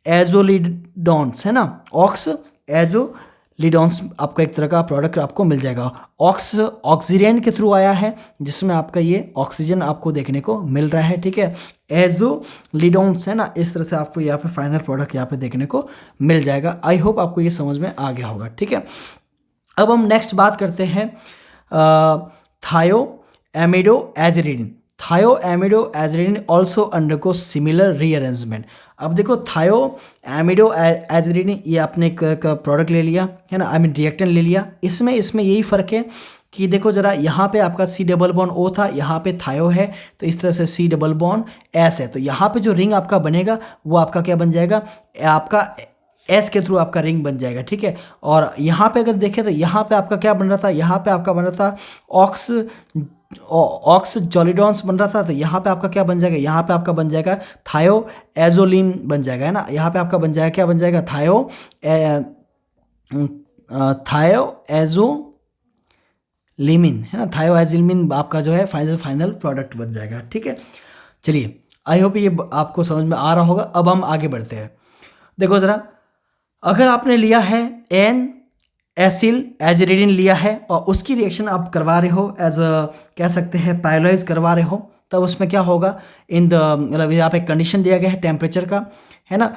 एजोलिडॉन्स, है ना, ऑक्स एजोलिडॉन्स आपका एक तरह का प्रोडक्ट आपको मिल जाएगा। ऑक्सीजन के थ्रू आया है जिसमें आपका ये ऑक्सीजन आपको देखने को मिल रहा है, ठीक है। एजोलिडॉन्स, है ना, इस तरह से आपको यहाँ पे फाइनल प्रोडक्ट यहाँ पे देखने को मिल जाएगा। आई होप आपको ये समझ में आ गया होगा, ठीक है। अब हम नेक्स्ट बात करते हैं थायोएमिडो एजिरिडिन। थायोएमिडो एजिरिडिन ऑल्सो अंडरगो सिमिलर रीअरेंजमेंट। अब देखो थायोएमिडो एजिरिडिन ये आपने एक प्रोडक्ट ले लिया, है ना, आई मीन रिएक्टेंट ले लिया। इसमें यही फ़र्क है कि देखो जरा, यहाँ पे आपका C डबल बॉन्ड O था, यहाँ पे थायो है, तो इस तरह से C डबल बॉन्ड S है। तो यहाँ पे जो रिंग आपका बनेगा वो आपका क्या बन जाएगा, आपका S के थ्रू आपका रिंग बन जाएगा, ठीक है। और यहाँ पे अगर देखें तो यहाँ पे आपका क्या बन रहा था, यहाँ पे आपका बन रहा था ऑक्स जॉलिडॉन्स बन रहा था। तो यहाँ पे आपका क्या बन जाएगा, यहाँ पे आपका बन जाएगा थायो एजोलिन बन जाएगा, है ना। यहाँ पे आपका बन जाएगा, क्या बन जाएगा, थायो एजोलिमिन, है ना, थायो एजोलिमिन आपका जो है फाइनल प्रोडक्ट बन जाएगा, ठीक है। चलिए, आई होप ये आपको समझ में आ रहा होगा। अब हम आगे बढ़ते हैं। देखो ज़रा, अगर आपने लिया है एन एसिल एजिरिडिन लिया है और उसकी रिएक्शन आप करवा रहे हो एज कह सकते हैं पैरेललाइज करवा रहे हो, तब उसमें क्या होगा, इन द मतलब यहाँ पे कंडीशन दिया गया है टेम्परेचर का, है ना,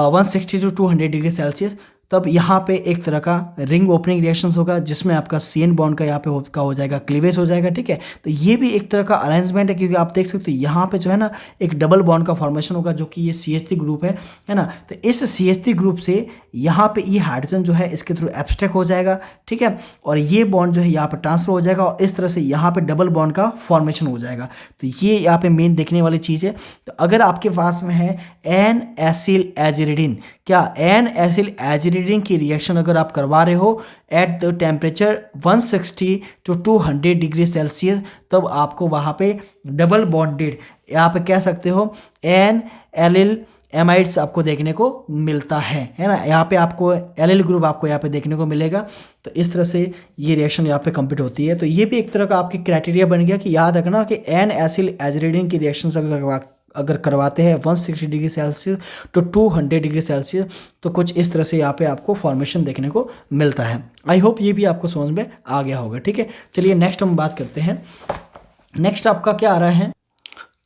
160 to 200 डिग्री सेल्सियस। तब यहाँ पे एक तरह का रिंग ओपनिंग रिएक्शन होगा जिसमें आपका CN बॉन्ड का यहाँ पे हो जाएगा क्लीवेज हो जाएगा, ठीक है। तो ये भी एक तरह का अरेंजमेंट है, क्योंकि आप देख सकते हो यहाँ पे जो है ना एक डबल बॉन्ड का फॉर्मेशन होगा जो कि ये CH3 ग्रुप है ना। तो इस CH3 ग्रुप से यहाँ पे ये हाइड्रोजन जो है इसके थ्रू एब्स्ट्रैक्ट हो जाएगा, ठीक है, और ये बॉन्ड जो है यहाँ पे ट्रांसफर हो जाएगा और इस तरह से यहाँ पे डबल बॉन्ड का फॉर्मेशन हो जाएगा। तो ये यहाँ पे मेन देखने वाली चीज़ है। तो अगर आपके पास में है एन एसिल एजिरिडिन, क्या एन एसिल एजिरिडिन की रिएक्शन अगर आप करवा रहे हो at the temperature 160 to 200 degree Celsius, तब आपको वहाँ पे डबल बॉन्डेड यहाँ पे कह सकते हो एन एलिल एमाइड्स आपको देखने को मिलता है ना। यहाँ पे आपको एलिल ग्रुप आपको यहाँ पे देखने को मिलेगा। तो इस तरह से ये रिएक्शन यहाँ पे कंप्लीट होती है। तो ये भी एक तरह का आपकी क्राइटेरिया बन गया कि याद रखना कि एन एसिल एजिरिडिन की रिएक्शन अगर करवाते हैं 160 डिग्री सेल्सियस तो 200 डिग्री सेल्सियस, तो कुछ इस तरह से यहाँ पे आपको फॉर्मेशन देखने को मिलता है। आई होप ये भी आपको समझ में आ गया होगा, ठीक है। चलिए नेक्स्ट हम बात करते हैं। नेक्स्ट आपका क्या आ रहा है,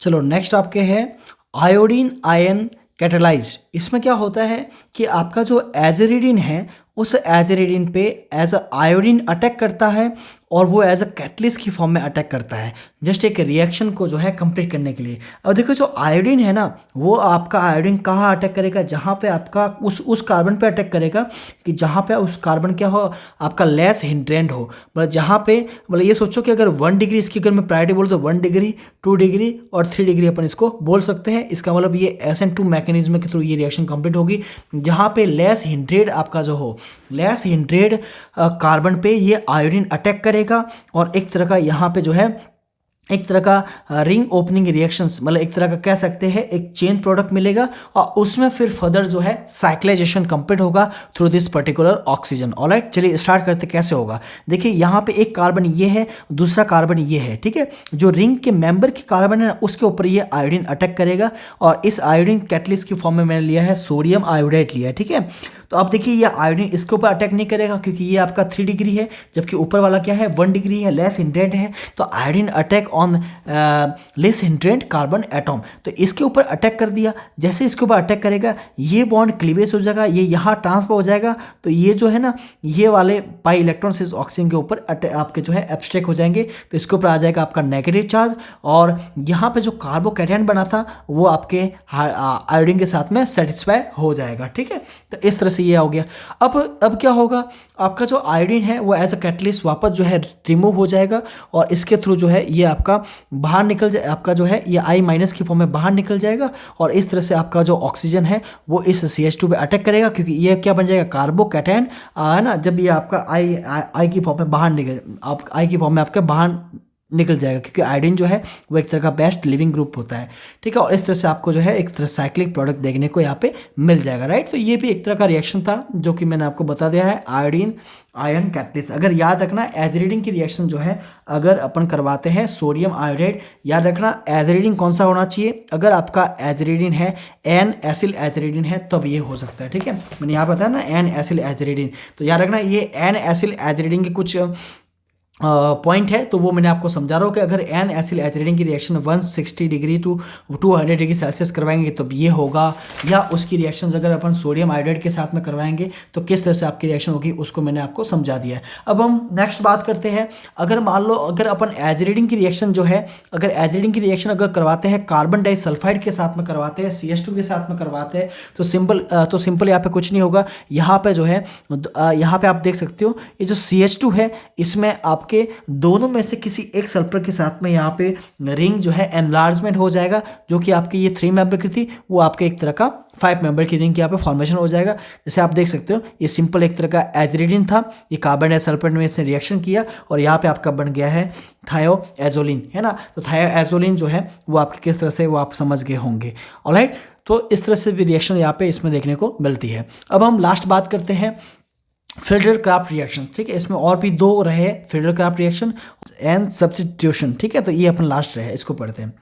चलो नेक्स्ट आपके है आयोडीन आयन कैटालाइज्ड। इसमें क्या होता है कि आपका जो एजिरिडिन है उस एजिरिडिन पे एज अ आयोडीन अटैक करता है और वो एज अ कैटलिस्ट की फॉर्म में अटैक करता है जस्ट एक रिएक्शन को जो है कंप्लीट करने के लिए। अब देखो जो आयोडीन है ना, वो आपका आयोडीन कहाँ अटैक करेगा, जहाँ पे आपका उस कार्बन पे अटैक करेगा कि जहाँ पे उस कार्बन क्या हो, आपका लेस हिंड्रेंड हो। मतलब जहाँ पे मतलब ये सोचो कि अगर 1 डिग्री इसकी अगर मैं प्रायोरिटी बोलूँ तो 1 डिग्री 2 डिग्री और 3 डिग्री अपन इसको बोल सकते हैं। इसका मतलब ये SN2 मैकेनिज्म के थ्रू ये रिएक्शन कंप्लीट होगी। जहाँ पे लेस हिंड्रेड आपका जो हो, लेस हिंड्रेड कार्बन पे ये आयोडीन अटैक करेगा और एक तरह का यहाँ पे जो है एक तरह का रिंग ओपनिंग रिएक्शंस, मतलब एक तरह का कह सकते हैं एक चेन प्रोडक्ट मिलेगा और उसमें फिर फर्दर जो है साइक्लाइजेशन कंप्लीट होगा through this particular oxygen. Alright, चलिए स्टार्ट करते कैसे होगा। देखिए यहाँ पे एक कार्बन ये है, दूसरा कार्बन ये है, ठीक है। जो रिंग के मेंबर के कार्बन है उसके ऊपर ये आयोडीन अटैक करेगा और इस आयोडीन कैटलिस्ट की फॉर्म में मैंने लिया है सोडियम आयोडाइड लिया है, ठीक है। तो अब देखिए ये आयोडीन इसके ऊपर अटैक नहीं करेगा क्योंकि ये आपका 3 डिग्री है, जबकि ऊपर वाला क्या है 1 डिग्री है, लेस हिंड्रेंट है। तो iodine attack on less hindered carbon atom, तो इसके ऊपर अटैक कर दिया। जैसे इसके ऊपर अटैक करेगा ये बॉन्ड क्लीवेज हो जाएगा, ये यहाँ ट्रांसफर हो जाएगा। तो ये जो है ना ये वाले पाई इलेक्ट्रॉन्स इस ऑक्सीजन के ऊपर आपके जो है एब्स्ट्रैक्ट हो जाएंगे। तो इसके ऊपर आ जाएगा आपका नेगेटिव चार्ज और यहाँ पे जो कार्बोकैटायन बना था वो आपके आयोडीन के साथ में सेटिस्फाई हो जाएगा, ठीक है। तो इस तरह से ये हो गया। अब क्या होगा, आपका जो आयोडीन है वो एज अ कैटलिस्ट वापस जो है रिमूव हो जाएगा और इसके थ्रू जो है ये आपका बाहर निकल जाए, आपका जो है ये I- की फॉर्म में बाहर निकल जाएगा और इस तरह से आपका जो ऑक्सीजन है वो इस CH2 पे अटैक करेगा क्योंकि ये क्या बन जाएगा कार्बोकैटायन, है ना। जब ये आपका I की फॉर्म में बाहर निकल, आप I की फॉर्म में आपके बाहर निकल जाएगा, क्योंकि आयोडीन जो है वो एक तरह का बेस्ट लिविंग ग्रुप होता है, ठीक है। और इस तरह से आपको जो है एक तरह साइक्लिक प्रोडक्ट देखने को यहाँ पे मिल जाएगा, राइट। तो ये भी एक तरह का रिएक्शन था जो कि मैंने आपको बता दिया है, आयोडीन आयन कैटलिस्ट। अगर याद रखना एजिरिडिन की रिएक्शन जो है अगर अपन करवाते हैं सोडियम आयोडाइड, याद रखना एजिरिडिन कौन सा होना चाहिए, अगर आपका एजिरिडिन है एन एसिल एजिरिडिन है तब ये हो सकता है, ठीक है। मैंने यहाँ बताया ना एन एसिल एजिरिडिन, तो याद रखना ये एन एसिल एजिरिडिन के कुछ पॉइंट है, तो वो मैंने आपको समझा रहा हूँ कि अगर एन एसिल एजिरिडिन की reaction 160 degree to 200 degree Celsius करवाएंगे तो ये होगा, या उसकी रिएक्शन अगर अपन सोडियम आयोडाइड के साथ में करवाएंगे तो किस तरह से आपकी रिएक्शन होगी, उसको मैंने आपको समझा दिया है। अब हम नेक्स्ट बात करते हैं, अगर मान लो अगर अपन एजिरिडिन की रिएक्शन जो है, अगर एजिरिडिन की रिएक्शन अगर करवाते हैं कार्बन डाइसल्फाइड के साथ में करवाते हैं, CH2 के साथ में करवाते हैं, तो सिंपल यहाँ पे कुछ नहीं होगा। यहाँ पे जो है यहाँ पे आप देख सकते हो ये जो CH2 है इसमें आपके दोनों में से किसी एक सल्फर के साथ में यहाँ पे रिंग जो है एनलार्जमेंट हो जाएगा, जो कि आपकी ये 3 मेंबर की थी वो आपके एक तरह का 5 मेंबर की रिंग यहाँ पे फॉर्मेशन हो जाएगा। जैसे आप देख सकते हो ये सिंपल एक तरह का एजिरिडिन था, ये कार्बन डाइसल्फाइड में इसने रिएक्शन किया और यहाँ पे आपका बन गया है थायोएजोलिन, है ना। तो थायोएजोलिन जो है वो आपके किस तरह से वो आप समझ गए होंगे, ऑलराइट। तो इस तरह से भी रिएक्शन यहाँ पे इसमें देखने को मिलती है। अब हम लास्ट बात करते हैं फिल्टर क्राफ्ट रिएक्शन, ठीक है। इसमें और भी 2 रहे, filter craft reaction and substitution, ठीक है। तो ये अपन लास्ट रहे, इसको पढ़ते हैं।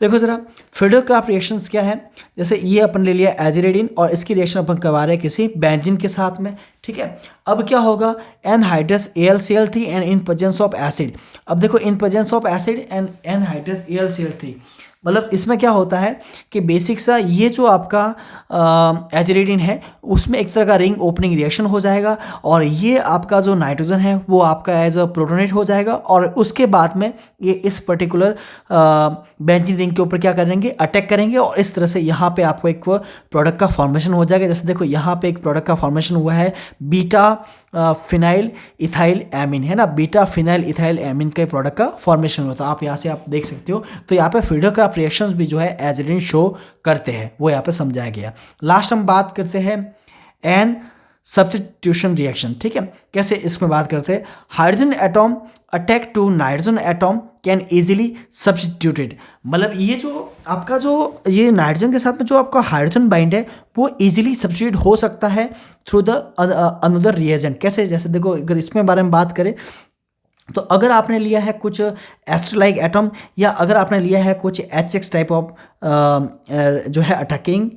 देखो जरा फिल्टर क्राफ्ट रिएक्शंस क्या है, जैसे ये अपन ले लिया एजिरिडिन और इसकी रिएक्शन अपन करवा रहे हैं किसी बेंजीन के साथ में, ठीक है। अब क्या होगा, anhydrous AlCl3 and in presence of acid. अब देखो in presence of acid and anhydrous AlCl3, मतलब इसमें क्या होता है कि बेसिक सा ये जो आपका एजिरिडिन है उसमें एक तरह का रिंग ओपनिंग रिएक्शन हो जाएगा और ये आपका जो नाइट्रोजन है वो आपका एज अ प्रोटोनेट हो जाएगा और उसके बाद में ये इस पर्टिकुलर बेंजीन रिंग के ऊपर क्या करेंगे, अटैक करेंगे और इस तरह से यहाँ पे आपको एक प्रोडक्ट का फॉर्मेशन हो जाएगा। जैसे देखो यहाँ पे एक प्रोडक्ट का फॉर्मेशन हुआ है बीटा फिनाइल इथाइल एमिन, है ना, बीटा फिनाइल इथाइल एमिन के प्रोडक्ट का फॉर्मेशन होता है। आप यहाँ से आप देख सकते हो। तो यहाँ पे फिल्टर क्राफ्ट रिएक्शंस भी जो है एजिरिडिन शो करते हैं, वो यहाँ पे समझाया गया। लास्ट हम बात करते हैं एन सब्स्टिट्यूशन रिएक्शन, ठीक है। कैसे इसमें बात करते हैं, hydrogen atom attack to nitrogen atom can easily substituted, मतलब ये जो आपका जो ये नाइट्रोजन के साथ में जो आपका हाइड्रोजन बाइंड है वो इजीली सब्स्टिट्यूट हो सकता है थ्रू द अनदर रिएजेंट। कैसे, जैसे देखो अगर इसमें बारे में बात करें तो अगर आपने लिया है कुछ एस्ट्रोलाइक एटम या अगर आपने लिया है कुछ HX टाइप ऑफ जो है अटैकिंग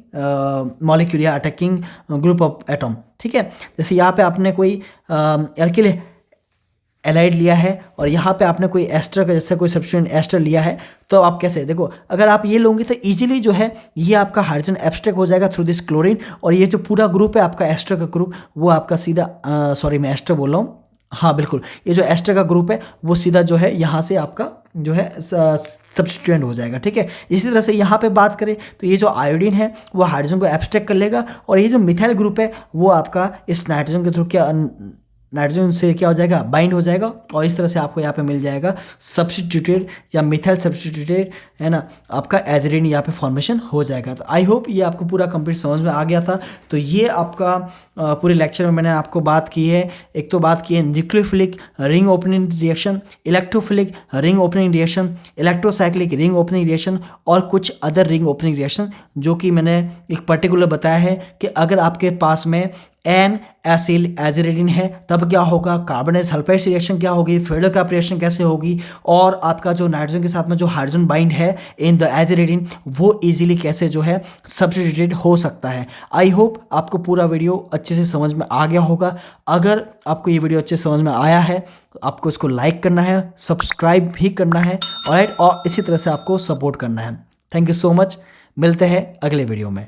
मॉलिक्यूल या अटैकिंग ग्रुप ऑफ एटम, ठीक है। जैसे यहाँ पे आपने कोई एल्किल एलाइड लिया है और यहाँ पे आपने कोई एस्टर का जैसे कोई सब्स्टिट्यूएंट एस्टर लिया है, तो आप कैसे देखो अगर आप ये लोगे तो इजीली जो है ये आपका हाइड्रोजन एब्स्ट्रैक्ट हो जाएगा थ्रू दिस क्लोरीन और ये जो पूरा ग्रुप है आपका एस्टर का ग्रुप वो आपका सीधा सॉरी मैं एस्टर बोल रहा हूँ, हाँ बिल्कुल, ये जो एस्टर का ग्रुप है वो सीधा जो है यहाँ से आपका जो है सब्स्टिट्यूएंट हो जाएगा, ठीक है। इसी तरह से यहाँ पे बात करें तो ये जो आयोडीन है वो हाइड्रोजन को एब्स्ट्रैक्ट कर लेगा और ये जो मिथाइल ग्रुप है वो आपका इस नाइट्रोजन के थ्रू क्या नाइट्रोजन से क्या हो जाएगा, बाइंड हो जाएगा और इस तरह से आपको यहाँ पे मिल जाएगा सब्स्टिट्यूटेड या मिथाइल सब्स्टिट्यूटेड, है ना, आपका एजिरिडिन यहाँ पे फॉर्मेशन हो जाएगा। तो आई होप ये आपको पूरा कंप्लीट समझ में आ गया था। तो ये आपका पूरे लेक्चर में मैंने आपको बात की है, एक तो बात की है nucleophilic ring opening reaction, electrophilic ring opening reaction, electrocyclic ring opening reaction और कुछ अदर रिंग ओपनिंग रिएक्शन जो कि मैंने एक पर्टिकुलर बताया है कि अगर आपके पास में एन एसिल एजिरिडिन है तब क्या होगा, कार्बन सल्फाइड रिएक्शन क्या होगी, फिल्टर क्राफ्ट रिएक्शन कैसे होगी और आपका जो नाइट्रोजन के साथ में जो हाइड्रोजन बाइंड है इन द एजिरिडिन वो इजीली कैसे जो है सब्स्टिट्यूटेड हो सकता है। आई होप आपको पूरा वीडियो अच्छे से समझ में आ गया होगा। अगर आपको ये वीडियो अच्छे से समझ में आया है तो आपको इसको लाइक करना है, सब्सक्राइब भी करना है और इसी तरह से आपको सपोर्ट करना है। थैंक यू सो मच, मिलते हैं अगले वीडियो में।